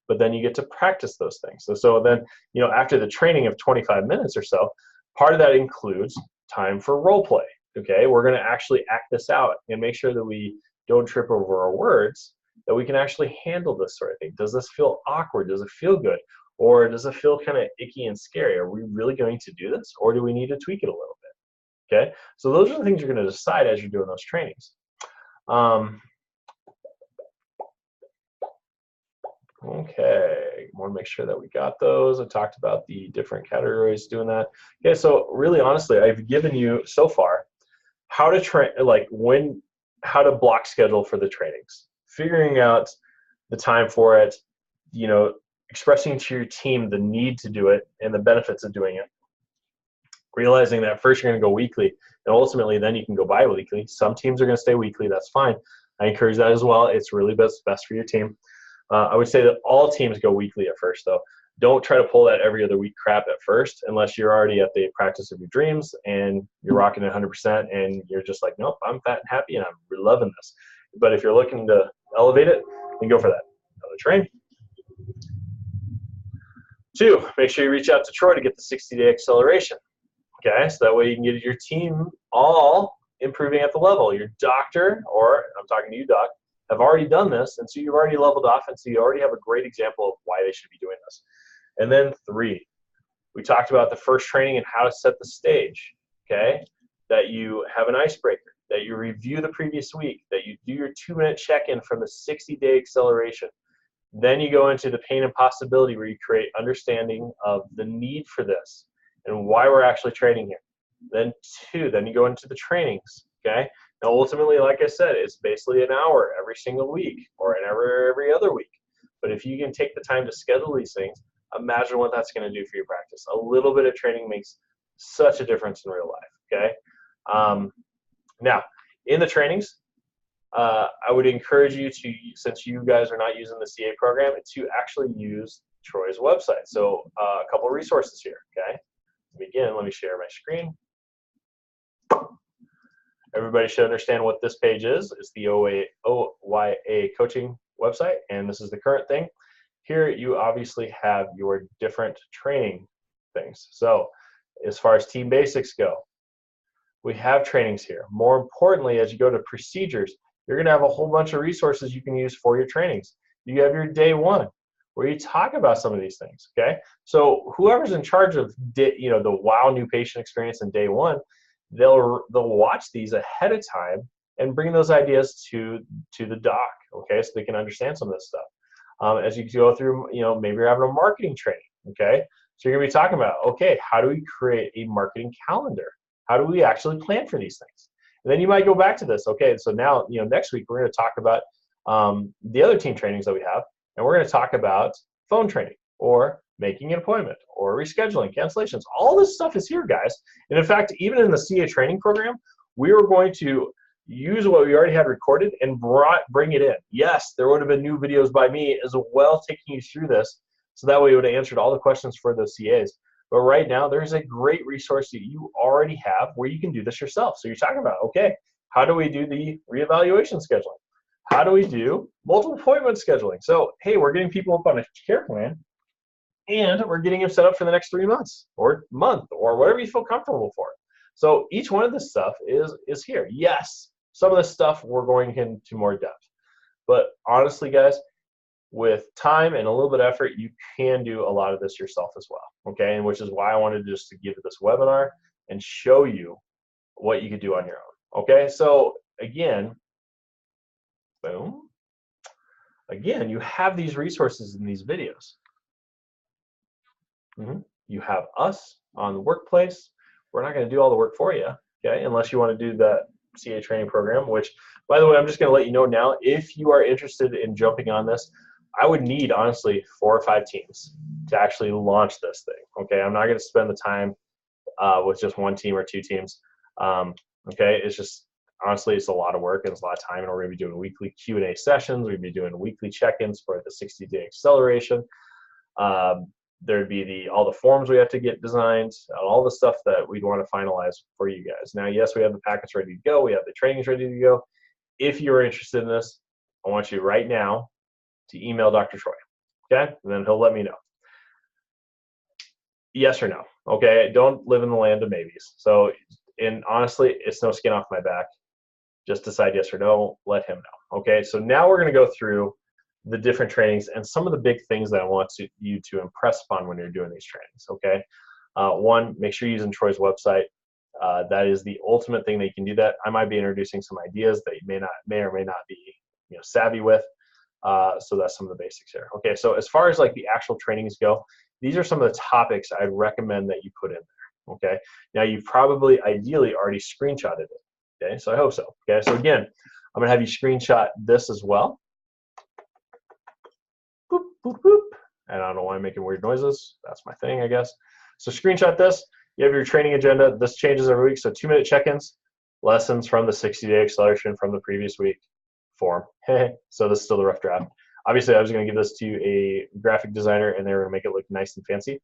[SPEAKER 1] But then you get to practice those things. So then, after the training of 25 minutes or so, part of that includes time for role play. Okay, we're going to actually act this out and make sure that we don't trip over our words, that we can actually handle this sort of thing. Does this feel awkward? Does it feel good? Or does it feel kind of icky and scary? Are we really going to do this? Or do we need to tweak it a little bit? Okay, so those are the things you're going to decide as you're doing those trainings. Okay, I want to make sure that we got those. I talked about the different categories doing that. Okay, so really honestly, I've given you so far how to train, how to block schedule for the trainings, figuring out the time for it, expressing to your team the need to do it and the benefits of doing it. Realizing that first you're going to go weekly, and ultimately then you can go bi-weekly. Some teams are going to stay weekly. That's fine. I encourage that as well. It's really best for your team. I would say that all teams go weekly at first, though. Don't try to pull that every other week crap at first, unless you're already at the practice of your dreams and you're rocking it 100% and you're just like, nope, I'm fat and happy and I'm loving this. But if you're looking to elevate it, then go for that. Another train. 2, make sure you reach out to Troy to get the 60-day acceleration. Okay, so that way you can get your team all improving at the level. Your doctor, or I'm talking to you, doc, have already done this, and so you've already leveled off, and so you already have a great example of why they should be doing this. And then 3, we talked about the first training and how to set the stage, okay? That you have an icebreaker, that you review the previous week, that you do your 2-minute check-in from the 60-day acceleration. Then you go into the pain and possibility where you create understanding of the need for this and why we're actually training here. Then 2, then you go into the trainings, okay? Now ultimately, like I said, it's basically an hour every single week or an hour every other week. But if you can take the time to schedule these things, imagine what that's going to do for your practice. A little bit of training makes such a difference in real life, okay? Now, in the trainings, I would encourage you to, since you guys are not using the CA program, to actually use Troy's website. So a couple of resources here, okay? To begin, let me share my screen. Everybody should understand what this page is. It's the OYA coaching website, and this is the current thing. Here you obviously have your different training things. So as far as team basics go, we have trainings here. More importantly, as you go to procedures, you're going to have a whole bunch of resources you can use for your trainings. You have your day 1 where you talk about some of these things, okay? So whoever's in charge of the wow new patient experience in day 1, they'll watch these ahead of time and bring those ideas to the doc, okay? So they can understand some of this stuff. As you go through, maybe you're having a marketing training, okay? So you're going to be talking about, okay, how do we create a marketing calendar? How do we actually plan for these things? And then you might go back to this, okay, so now, next week we're going to talk about the other team trainings that we have, and we're going to talk about phone training or making an appointment or rescheduling, cancellations. All this stuff is here, guys. And in fact, even in the CA training program, we were going to use what we already had recorded and bring it in. Yes, there would have been new videos by me as well taking you through this, so that way it would have answered all the questions for those CAs. But right now, there's a great resource that you already have where you can do this yourself. So you're talking about, okay, how do we do the reevaluation scheduling? How do we do multiple appointment scheduling? So, hey, we're getting people up on a care plan, and we're getting them set up for the next 3 months or month or whatever you feel comfortable for. So each one of this stuff is here. Yes, some of this stuff we're going into more depth. But honestly, guys, with time and a little bit of effort, you can do a lot of this yourself as well, okay? And which is why I wanted just to give this webinar and show you what you could do on your own, okay? So again, boom. Again, you have these resources in these videos. You have us on the workplace. We're not going to do all the work for you, okay? Unless you want to do that CA training program, which, by the way, I'm just going to let you know now, if you are interested in jumping on this, I would need, honestly, 4 or 5 teams to actually launch this thing, okay? I'm not going to spend the time with just 1 team or 2 teams, okay? It's just, honestly, it's a lot of work and it's a lot of time, and we're going to be doing weekly Q&A sessions. We're going to be doing weekly check-ins for the 60-day acceleration. There'd be all the forms we have to get designed, all the stuff that we'd want to finalize for you guys. Now, yes, we have the packets ready to go. We have the trainings ready to go. If you're interested in this, I want you right now to email Dr. Troy, okay? And then he'll let me know. Yes or no, okay? Don't live in the land of maybes. So, and honestly, it's no skin off my back. Just decide yes or no, let him know, okay? So now we're going to go through the different trainings and some of the big things that I want you to impress upon when you're doing these trainings, okay? 1, make sure you're using Troy's website. That is the ultimate thing that you can do that. I might be introducing some ideas that you may or may not be savvy with. So that's some of the basics here. Okay, so as far as like the actual trainings go, these are some of the topics I'd recommend that you put in there, okay? Now, you've probably ideally already screenshotted it, okay? So I hope so, okay? So again, I'm gonna have you screenshot this as well. Boop, boop, boop. And I don't know why I'm making weird noises. That's my thing, I guess. So screenshot this. You have your training agenda. This changes every week. So 2-minute check-ins, lessons from the 60-day acceleration from the previous week form. So this is still the rough draft. Obviously, I was going to give this to a graphic designer, and they were going to make it look nice and fancy.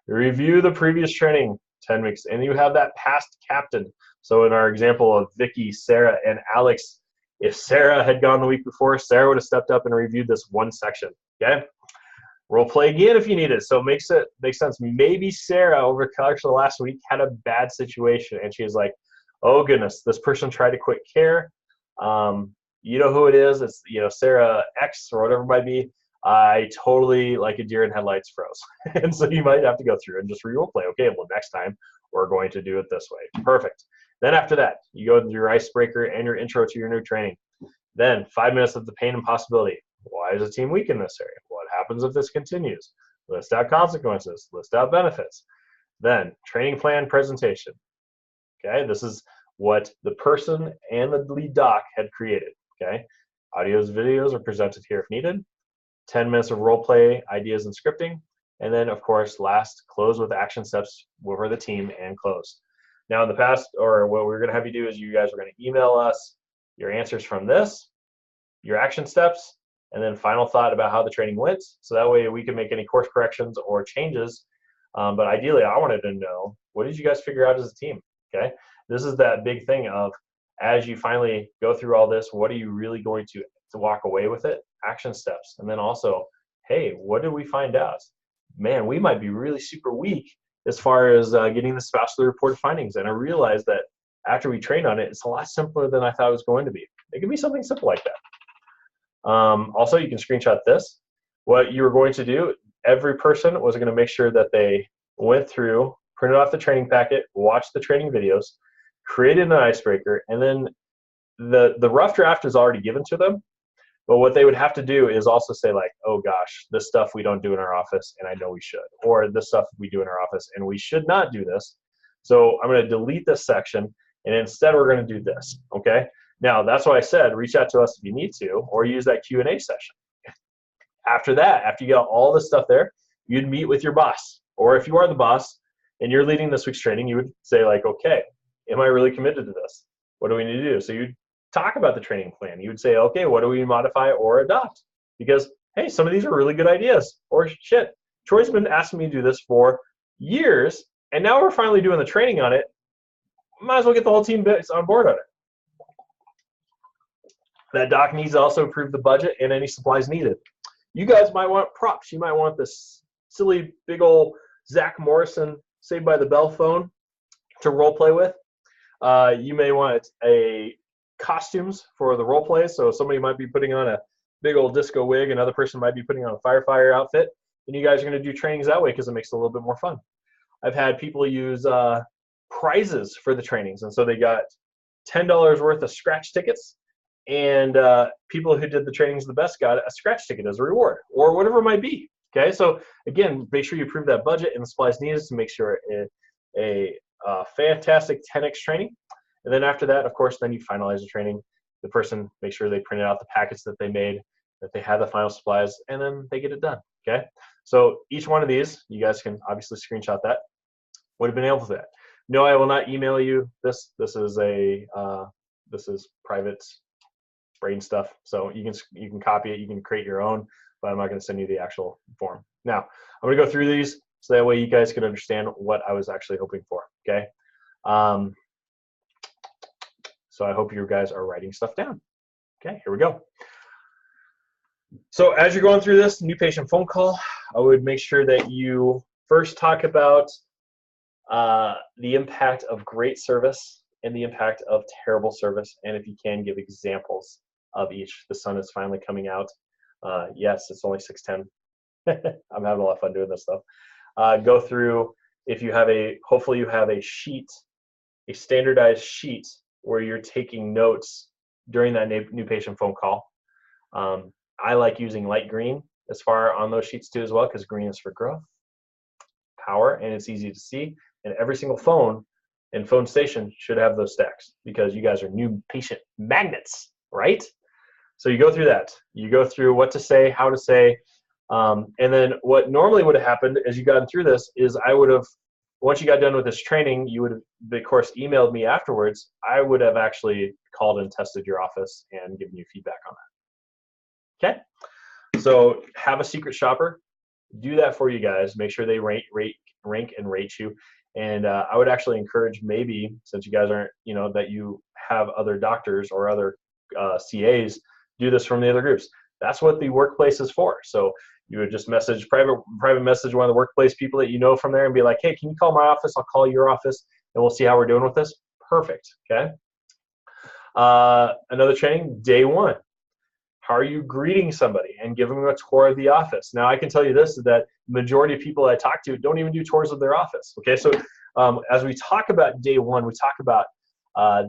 [SPEAKER 1] Review the previous training, 10 weeks, and you have that past captain. So in our example of Vicky, Sarah, and Alex, if Sarah had gone the week before, Sarah would have stepped up and reviewed this one section, okay? Role play again if you need it. So it makes sense. Maybe Sarah over the course of the last week had a bad situation, and she was like, oh goodness, this person tried to quit care. You know who it is. It's, you know, Sarah X or whatever it might be. I totally, like a deer in headlights, froze. And so you might have to go through and just re-role play. Okay, well, next time we're going to do it this way. Perfect. Then after that, you go through your icebreaker and your intro to your new training. Then 5 minutes of the pain and possibility. Why is a team weak in this area? What happens if this continues? List out consequences. List out benefits. Then training plan presentation. Okay, this is what the person and the lead doc had created. Okay, audios, videos are presented here if needed. 10 minutes of role play, ideas, and scripting. And then, of course, last, close with action steps for the team and close. Now, in the past, or what we're going to have you do is you guys are going to email us your answers from this, your action steps, and then final thought about how the training went. So that way we can make any course corrections or changes. But ideally, I wanted to know, what did you guys figure out as a team? Okay, this is that big thing of, as you finally go through all this, what are you really going to walk away with it? Action steps. And then also, hey, what did we find out? Man, we might be really super weak as far as getting the spousally reported findings. And I realized that after we trained on it, it's a lot simpler than I thought it was going to be. It can be something simple like that. Also, you can screenshot this. What you were going to do, every person was going to make sure that they went through, printed off the training packet, watched the training videos, created an icebreaker, and then the rough draft is already given to them. But what they would have to do is also say, like, oh gosh, this stuff we don't do in our office, and I know we should. Or this stuff we do in our office, and we should not do this. So I'm going to delete this section, and instead we're going to do this, okay? Now, that's why I said reach out to us if you need to, or use that Q&A session. After that, after you get all this stuff there, you'd meet with your boss. Or if you are the boss and you're leading this week's training, you would say, like, okay, am I really committed to this? What do we need to do? So you'd talk about the training plan. You would say, okay, what do we modify or adopt? Because, hey, some of these are really good ideas. Or shit, Troy's been asking me to do this for years, and now we're finally doing the training on it. Might as well get the whole team on board on it. That doc needs to also approve the budget and any supplies needed. You guys might want props. You might want this silly big old Zach Morrison Saved by the Bell phone to role play with. You may want a costumes for the role play. So somebody might be putting on a big old disco wig, another person might be putting on a firefighter outfit, and you guys are going to do trainings that way because it makes it a little bit more fun. I've had people use prizes for the trainings, and so they got $10 worth of scratch tickets, and people who did the trainings the best got a scratch ticket as a reward, or whatever it might be. Okay, so again, make sure you approve that budget and the supplies needed to make sure a fantastic 10x training. And then after that, of course, then you finalize the training. The person makes sure they printed out the packets that they made, that they have the final supplies, and then they get it done. Okay, so each one of these, you guys can obviously screenshot that. Would have been able to that. No, I will not email you this. This is private brain stuff. So you can copy it, you can create your own, but I'm not going to send you the actual form. Now, I'm going to go through these so that way you guys can understand what I was actually hoping for. Okay. So I hope you guys are writing stuff down. Okay, here we go. So as you're going through this new patient phone call, I would make sure that you first talk about the impact of great service and the impact of terrible service, and if you can, give examples of each. The sun is finally coming out. Yes, it's only 6:10. I'm having a lot of fun doing this stuff. Go through, if you have hopefully you have a sheet, a standardized sheet where you're taking notes during that new patient phone call. I like using light green as far on those sheets too as well, because green is for growth, power, and it's easy to see. And every single phone and phone station should have those stacks because you guys are new patient magnets, right? So you go through that. You go through what to say, how to say, and then what normally would have happened as you got through this is I would have, once you got done with this training, you would have, of course, emailed me afterwards. I would have actually called and tested your office and given you feedback on that. Okay? So have a secret shopper. Do that for you guys. Make sure they rank and rate you. And I would actually encourage, maybe, since you guys aren't, that you have other doctors or other CAs, do this from the other groups. That's what the workplace is for. So you would just private message one of the workplace people that you know from there and be like, hey, can you call my office? I'll call your office and we'll see how we're doing with this. Perfect. Okay. Another training, day one. How are you greeting somebody and giving them a tour of the office? Now, I can tell you this, is that the majority of people I talk to don't even do tours of their office. Okay, so as we talk about day one, we talk about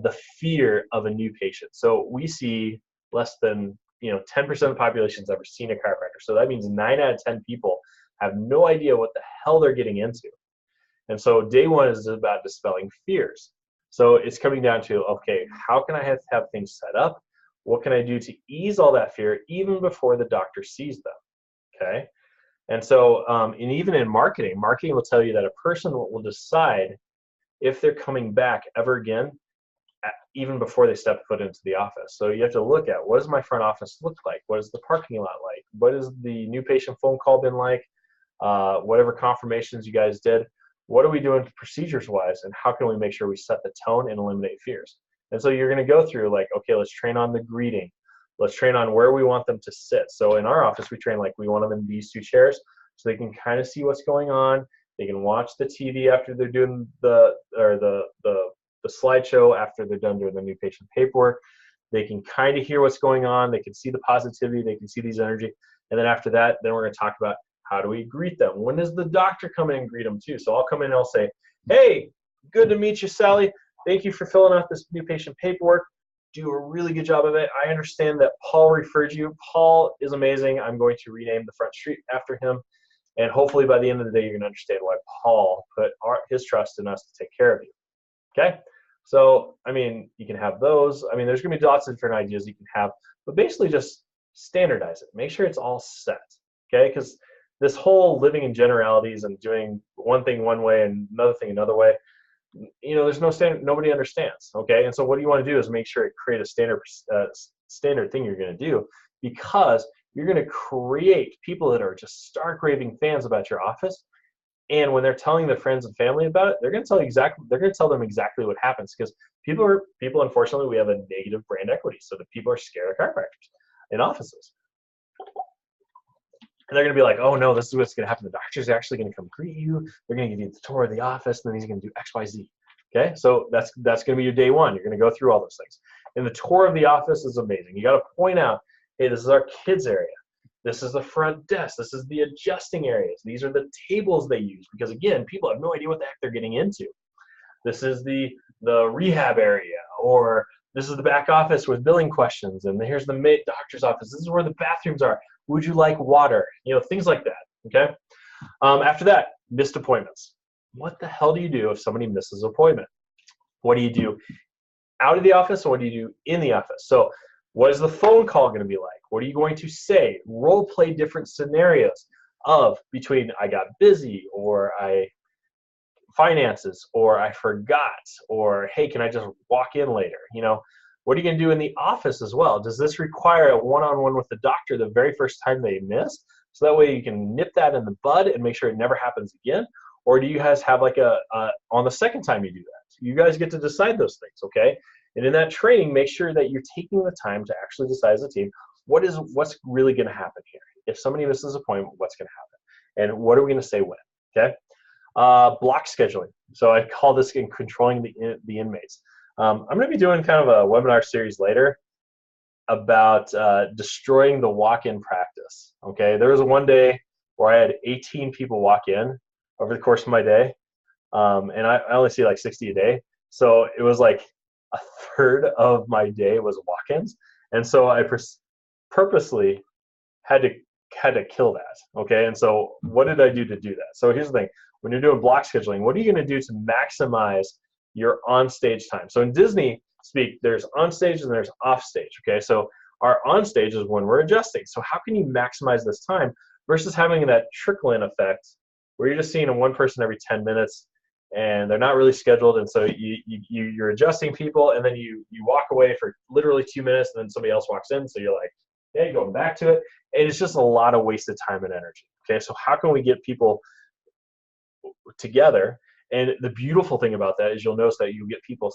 [SPEAKER 1] the fear of a new patient. So we see less than 10% of the population has ever seen a chiropractor. So that means 9 out of 10 people have no idea what the hell they're getting into. And so day one is about dispelling fears. So it's coming down to, okay, how can I have things set up? What can I do to ease all that fear even before the doctor sees them? Okay. And so, and even in marketing will tell you that a person will decide if they're coming back ever again, even before they step foot into the office. So you have to look at, what does my front office look like? What is the parking lot like? What is the new patient phone call been like? Whatever confirmations you guys did, what are we doing procedures wise? And how can we make sure we set the tone and eliminate fears? And so you're going to go through like, okay, let's train on the greeting. Let's train on where we want them to sit. So in our office, we train like we want them in these 2 chairs so they can kind of see what's going on. They can watch the TV after they're doing the slideshow, after they're done doing the new patient paperwork. They can kind of hear what's going on. They can see the positivity. They can see these energy. And then after that, then we're going to talk about how do we greet them? When does the doctor come in and greet them too? So I'll come in and I'll say, hey, good to meet you, Sally. Thank you for filling out this new patient paperwork. Do a really good job of it. I understand that Paul referred you. Paul is amazing. I'm going to rename the front street after him. And hopefully by the end of the day, you're going to understand why Paul put his trust in us to take care of you. Okay? So, I mean, you can have those. I mean, there's going to be lots of different ideas you can have, but basically just standardize it. Make sure it's all set. Okay? Because this whole living in generalities and doing one thing one way and another thing another way, there's no standard. Nobody understands. Okay, and so what you want to do is make sure it create a standard thing you're going to do, because you're going to create people that are just stark raving fans about your office. And when they're telling their friends and family about it, they're going to tell them exactly what happens, because people, unfortunately, we have a negative brand equity, so that people are scared of chiropractors in offices. And they're going to be like, oh no, this is what's going to happen. The doctor's actually going to come greet you. They're going to give you the tour of the office, and then he's going to do X, Y, Z. Okay, so that's going to be your day one. You're going to go through all those things. And the tour of the office is amazing. You got to point out, hey, this is our kids area. This is the front desk. This is the adjusting areas. These are the tables they use, because again, people have no idea what the heck they're getting into. This is the rehab area, or this is the back office with billing questions, and here's the doctor's office. This is where the bathrooms are. Would you like water? Things like that, okay? After that, missed appointments. What the hell do you do if somebody misses an appointment? What do you do out of the office, and what do you do in the office? So what is the phone call going to be like? What are you going to say? Role play different scenarios between I got busy, or finances, or I forgot, or hey, can I just walk in later? What are you going to do in the office as well? Does this require a one-on-one with the doctor the very first time they miss, so that way you can nip that in the bud and make sure it never happens again? Or do you guys have like on the second time you do that? You guys get to decide those things, okay? And in that training, make sure that you're taking the time to actually decide as a team, what's really going to happen here? If somebody misses an appointment, what's going to happen? And what are we going to say when, okay? Block scheduling. So I call this in controlling the inmates. I'm going to be doing kind of a webinar series later about destroying the walk-in practice. Okay, there was one day where I had 18 people walk in over the course of my day, and I only see like 60 a day. So it was like a third of my day was walk-ins, and so I purposely had to kill that. Okay, and so what did I do to do that? So here's the thing: when you're doing block scheduling, what are you going to do to maximize your on-stage time? So in Disney speak, there's on-stage and there's off-stage, okay? So our on-stage is when we're adjusting. So how can you maximize this time versus having that trickle-in effect where you're just seeing one person every 10 minutes and they're not really scheduled, and so you're adjusting people, and then you walk away for literally 2 minutes, and then somebody else walks in, so you're like, Okay, going back to it. And it's just a lot of wasted time and energy. Okay, so how can we get people together? And the beautiful thing about that is you'll notice that you get people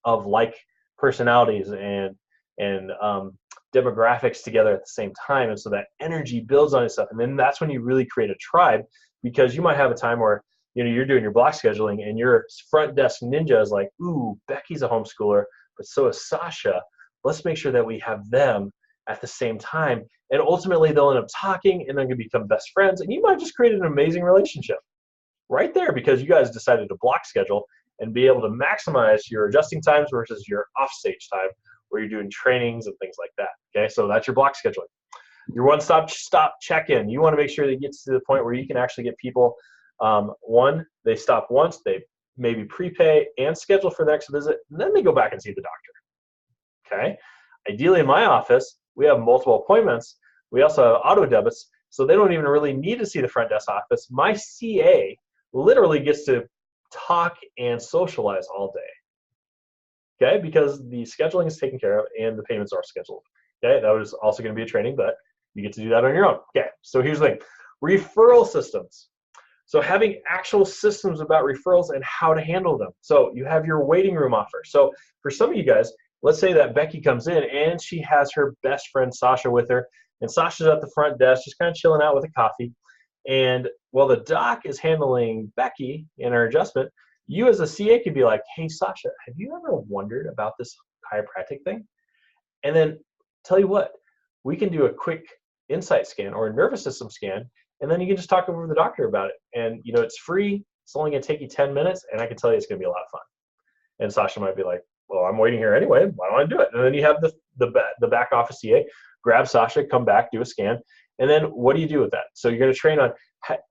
[SPEAKER 1] of like personalities and demographics together at the same time, and so that energy builds on itself. And then that's when you really create a tribe, because you might have a time where you're doing your block scheduling and your front desk ninja is like, ooh, Becky's a homeschooler, but so is Sasha. Let's make sure that we have them at the same time, and ultimately they'll end up talking and they're going to become best friends, and you might just create an amazing relationship right there because you guys decided to block schedule and be able to maximize your adjusting times versus your off-stage time where you're doing trainings and things like that. Okay, so that's your block scheduling. Your one-stop check-in. You want to make sure that it gets to the point where you can actually get people, one, they stop once, they maybe prepay and schedule for the next visit, and then they go back and see the doctor. Okay, ideally in my office, we have multiple appointments. We also have auto debits, so they don't even really need to see the front desk office. My CA literally gets to talk and socialize all day. Okay, because the scheduling is taken care of and the payments are scheduled. Okay, that was also going to be a training, but you get to do that on your own. Okay, so here's the thing. Referral systems. So having actual systems about referrals and how to handle them. So you have your waiting room offer. So for some of you guys, let's say that Becky comes in and she has her best friend Sasha with her, and Sasha's at the front desk just kind of chilling out with a coffee. And while the doc is handling Becky in her adjustment, you as a CA could be like, hey, Sasha, have you ever wondered about this chiropractic thing? And then tell you what, we can do a quick insight scan or a nervous system scan, and then you can just talk over the doctor about it. And it's free. It's only going to take you 10 minutes, and I can tell you it's going to be a lot of fun. And Sasha might be like, well, I'm waiting here anyway. Why don't I do it? And then you have the back office CA, grab Sasha, come back, do a scan. And then what do you do with that? So you're going to train on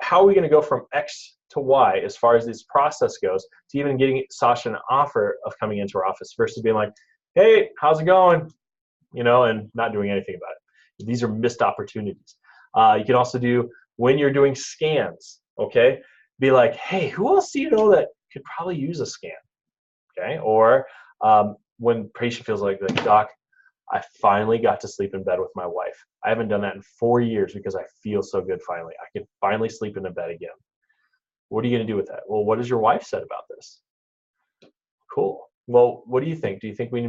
[SPEAKER 1] how are we going to go from X to Y as far as this process goes to even getting Sasha an offer of coming into our office versus being like, hey, how's it going? And not doing anything about it. These are missed opportunities. You can also do when you're doing scans, okay? Be like, hey, who else do you know that could probably use a scan? Okay, or when patient feels like, doc, I finally got to sleep in bed with my wife. I haven't done that in 4 years because I feel so good finally. I can finally sleep in the bed again. What are you going to do with that? Well, what has your wife said about this? Cool. Well, what do you think? Do you think we,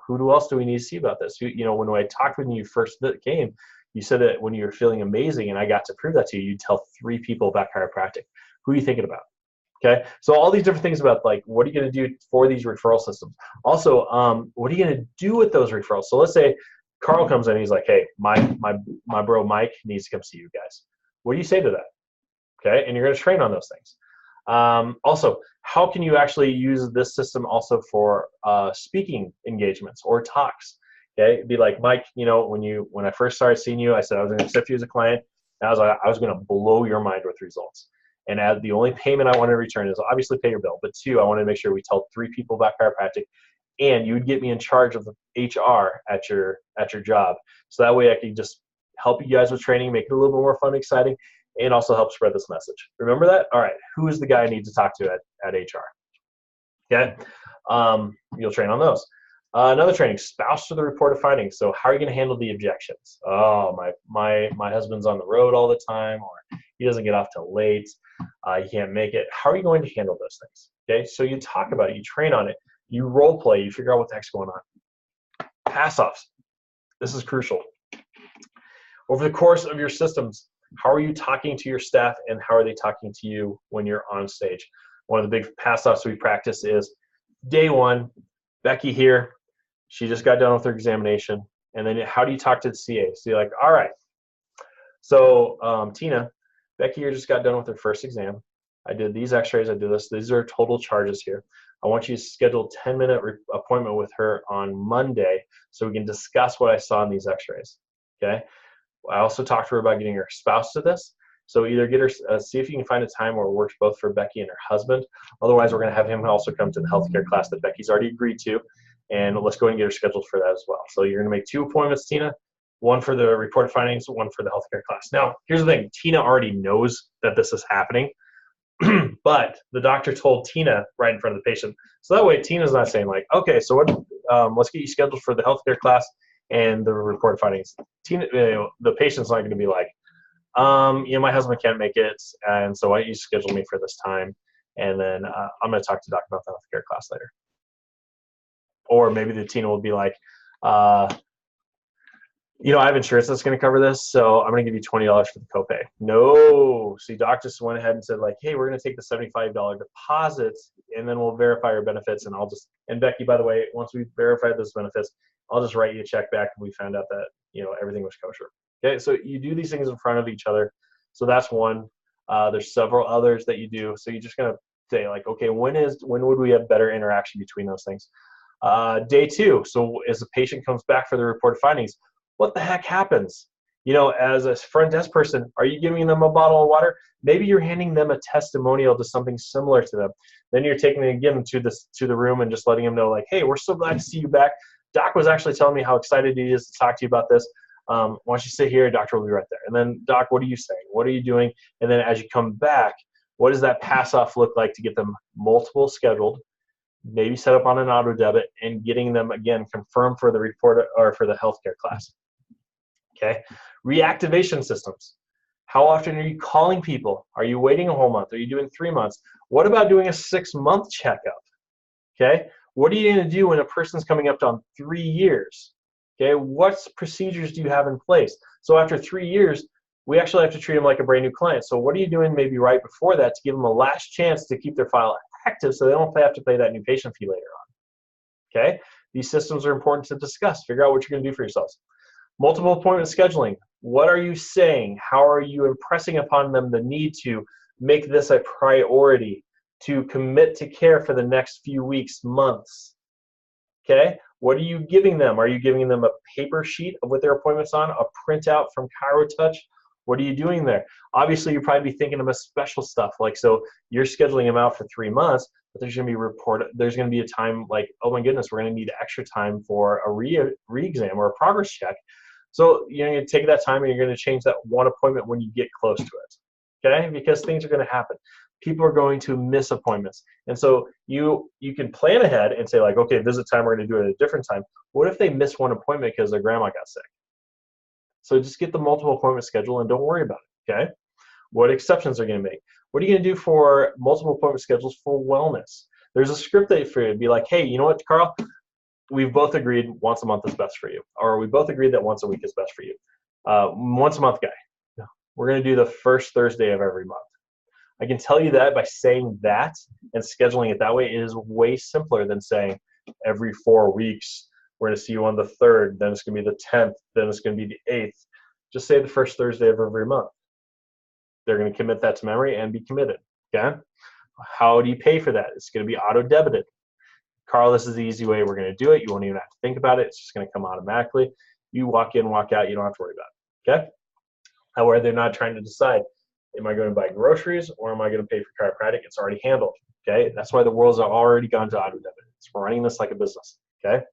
[SPEAKER 1] who else do we need to see about this? When I talked when you first came, you said that when you were feeling amazing and I got to prove that to you, you'd tell 3 people about chiropractic. Who are you thinking about? Okay, so all these different things about like, what are you going to do for these referral systems? Also, what are you going to do with those referrals? So let's say Carl comes in and he's like, hey, my bro Mike needs to come see you guys. What do you say to that? Okay, and you're going to train on those things. Also, how can you actually use this system also for speaking engagements or talks? Okay, it'd be like, Mike, when I first started seeing you, I said I was going to accept you as a client. And I was going to blow your mind with results. And the only payment I want to return is obviously pay your bill, but 2, I want to make sure we tell 3 people about chiropractic, and you would get me in charge of the HR at your job. So that way I can just help you guys with training, make it a little bit more fun and exciting, and also help spread this message. Remember that? All right, who is the guy I need to talk to at HR? Okay, you'll train on those. Another training, spouse to the report of findings. So how are you going to handle the objections? Oh, my husband's on the road all the time, or he doesn't get off till late. He can't make it. How are you going to handle those things? Okay, so you talk about it, you train on it, you role play, you figure out what the heck's going on. Pass-offs. This is crucial. Over the course of your systems, how are you talking to your staff and how are they talking to you when you're on stage? One of the big pass-offs we practice is day 1, Becky here, she just got done with her examination. And then how do you talk to the CA? So you're like, all right, so Tina, Becky here just got done with her first exam. I did these x-rays, I did this. These are total charges here. I want you to schedule a 10-minute appointment with her on Monday so we can discuss what I saw in these x-rays, okay? I also talked to her about getting her spouse to this. So either get her, see if you can find a time where it works both for Becky and her husband. Otherwise, we're going to have him also come to the healthcare class that Becky's already agreed to. And let's go ahead and get her scheduled for that as well. So you're going to make 2 appointments, Tina. 1 for the report findings, 1 for the healthcare class. Now, here's the thing. Tina already knows that this is happening, but the doctor told Tina right in front of the patient. So that way, Tina's not saying like, okay, so what? Let's get you scheduled for the healthcare class, and the reported findings. The patient's not going to be like, my husband can't make it, and so why don't you schedule me for this time, and then I'm going to talk to Doc about the healthcare class later. Or maybe the teen will be like, I have insurance that's going to cover this, so I'm going to give you $20 for the copay. No. See, Doc just went ahead and said, like, hey, we're going to take the $75 deposit, and then we'll verify your benefits, and Becky, by the way, once we verify those benefits, I'll just write you a check back if we found out that, everything was kosher. Okay, so you do these things in front of each other. So that's one. There's several others that you do. So you're just going to say, like, okay, when would we have better interaction between those things? Day 2, so as the patient comes back for the reported findings, what the heck happens? As a front desk person, are you giving them a bottle of water? Maybe you're handing them a testimonial to something similar to them. Then you're taking them again to the room and just letting them know, like, hey, we're so glad to see you back. Doc was actually telling me how excited he is to talk to you about this. Why don't you sit here? Doctor will be right there. And then, Doc, what are you saying? What are you doing? And then as you come back, what does that pass-off look like to get them multiple scheduled, maybe set up on an auto debit, and getting them, again, confirmed for the report or for the healthcare class? Okay. Reactivation systems. How often are you calling people? Are you waiting a whole month? Are you doing 3 months? What about doing a 6-month checkup? Okay. What are you going to do when a person's coming up on 3 years? Okay. What procedures do you have in place? So after 3 years, we actually have to treat them like a brand new client. So what are you doing maybe right before that to give them a last chance to keep their file active so they don't have to pay that new patient fee later on? Okay. These systems are important to discuss. Figure out what you're going to do for yourselves. Multiple appointment scheduling. What are you saying? How are you impressing upon them the need to make this a priority, to commit to care for the next few weeks, months? Okay? What are you giving them? Are you giving them a paper sheet of what their appointment's on, a printout from ChiroTouch? What are you doing there? Obviously, you'll probably be thinking of special stuff. Like, so you're scheduling them out for 3 months, but there's going to be a time like, oh my goodness, we're going to need extra time for a re-exam or a progress check. So you're going to take that time and you're going to change that one appointment when you get close to it, okay? Because things are going to happen. People are going to miss appointments. And so you can plan ahead and say, like, okay, visit time, we're going to do it at a different time. What if they miss one appointment because their grandma got sick? So just get the multiple appointment schedule and don't worry about it, okay? What exceptions are you going to make? What are you going to do for multiple appointment schedules for wellness? There's a script that for you to be like, hey, you know what, Carl? We've both agreed once a month is best for you. Or we both agreed that once a week is best for you. Once a month guy. We're going to do the first Thursday of every month. I can tell you that by saying that and scheduling it that way, it is way simpler than saying every 4 weeks, we're going to see you on the 3rd, then it's going to be the 10th, then it's going to be the 8th. Just say the first Thursday of every month. They're going to commit that to memory and be committed, okay? How do you pay for that? It's going to be auto-debited. Carl, this is the easy way we're going to do it. You won't even have to think about it. It's just going to come automatically. You walk in, walk out. You don't have to worry about it, okay? However, they're not trying to decide, am I going to buy groceries or am I going to pay for chiropractic? It's already handled, okay? That's why the world's already gone to auto-debit. It's running this like a business, okay?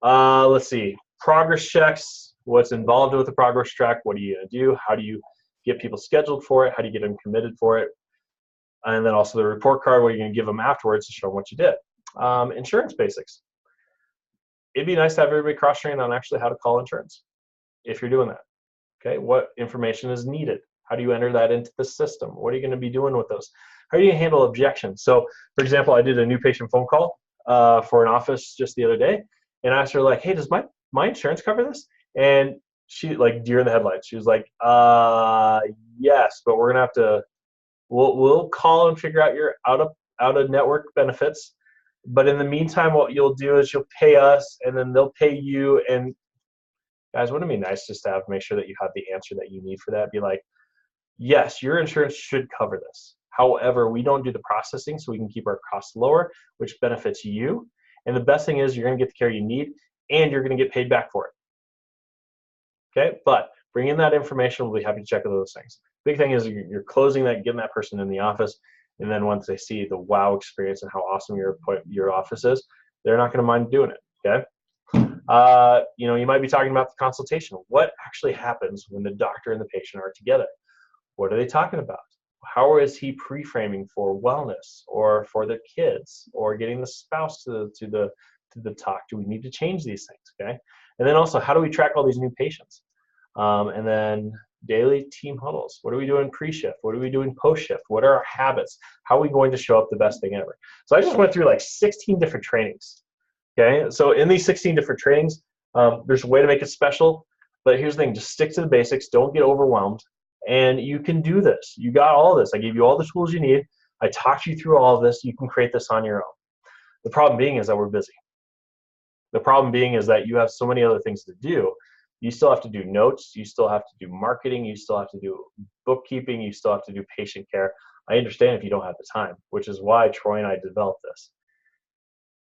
[SPEAKER 1] Let's see. Progress checks. What's involved with the progress check? What are you going to do? How do you get people scheduled for it? How do you get them committed for it? And then also the report card, what you're going to give them afterwards to show them what you did. Insurance basics. It'd be nice to have everybody cross-trained on actually how to call insurance if you're doing that. Okay, what information is needed? How do you enter that into the system? What are you going to be doing with those? How do you handle objections? So, for example, I did a new patient phone call for an office just the other day, and I asked her, like, hey, does my insurance cover this? And she, like, deer in the headlights. She was like, yes, but we're going to have to, we'll call and figure out your out-of-network benefits. But in the meantime, what you'll do is you'll pay us, and then they'll pay you. And guys, wouldn't it be nice just to make sure that you have the answer that you need for that? Be like, yes, your insurance should cover this. However, we don't do the processing, so we can keep our costs lower, which benefits you. And the best thing is you're going to get the care you need, and you're going to get paid back for it. Okay, but bring in that information. We'll be happy to check those things. Big thing is you're closing that, getting that person in the office. And then once they see the wow experience and how awesome your office is, they're not going to mind doing it, okay? You might be talking about the consultation. What actually happens when the doctor and the patient are together? What are they talking about? How is he pre-framing for wellness or for their kids or getting the spouse to the talk? Do we need to change these things, okay? And then also, how do we track all these new patients? And then daily team huddles. What are we doing pre-shift? What are we doing post-shift? What are our habits? How are we going to show up the best thing ever? So I just went through like 16 different trainings. Okay, so in these 16 different trainings, there's a way to make it special, but here's the thing, just stick to the basics, don't get overwhelmed, and you can do this. You got all this. I gave you all the tools you need. I talked you through all of this. You can create this on your own. The problem being is that we're busy. The problem being is that you have so many other things to do. You still have to do notes, you still have to do marketing, you still have to do bookkeeping, you still have to do patient care. I understand if you don't have the time, which is why Troy and I developed this.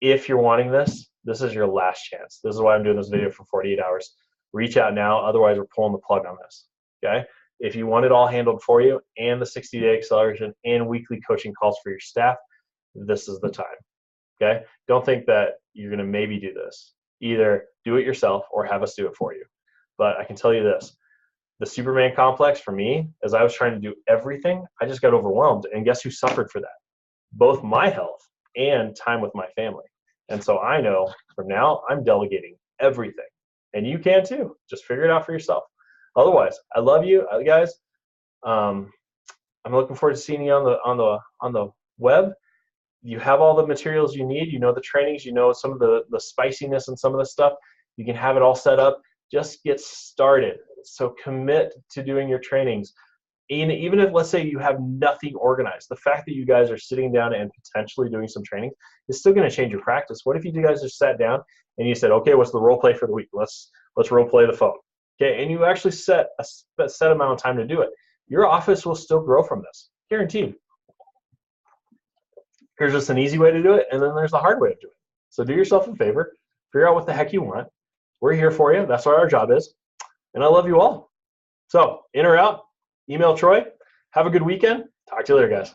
[SPEAKER 1] If you're wanting this, this is your last chance. This is why I'm doing this video for 48 hours. Reach out now, otherwise we're pulling the plug on this, okay? If you want it all handled for you and the 60-day acceleration and weekly coaching calls for your staff, this is the time, okay? Don't think that you're gonna maybe do this. Either do it yourself or have us do it for you. But I can tell you this, the Superman complex for me, as I was trying to do everything, I just got overwhelmed. And guess who suffered for that? Both my health and time with my family. And so I know from now I'm delegating everything. And you can too. Just figure it out for yourself. Otherwise, I love you guys. I'm looking forward to seeing you on the web. You have all the materials you need. You know the trainings. You know some of the spiciness and some of the stuff. You can have it all set up. Just get started. So commit to doing your trainings. And even if, let's say, you have nothing organized, the fact that you guys are sitting down and potentially doing some training is still going to change your practice. What if you guys just sat down and you said, okay, what's the role play for the week? Let's role play the phone. Okay, and you actually set a set amount of time to do it. Your office will still grow from this, guaranteed. Here's just an easy way to do it, and then there's the hard way of doing it. So do yourself a favor, figure out what the heck you want. We're here for you. That's what our job is. And I love you all. So in or out, email Troy. Have a good weekend. Talk to you later, guys.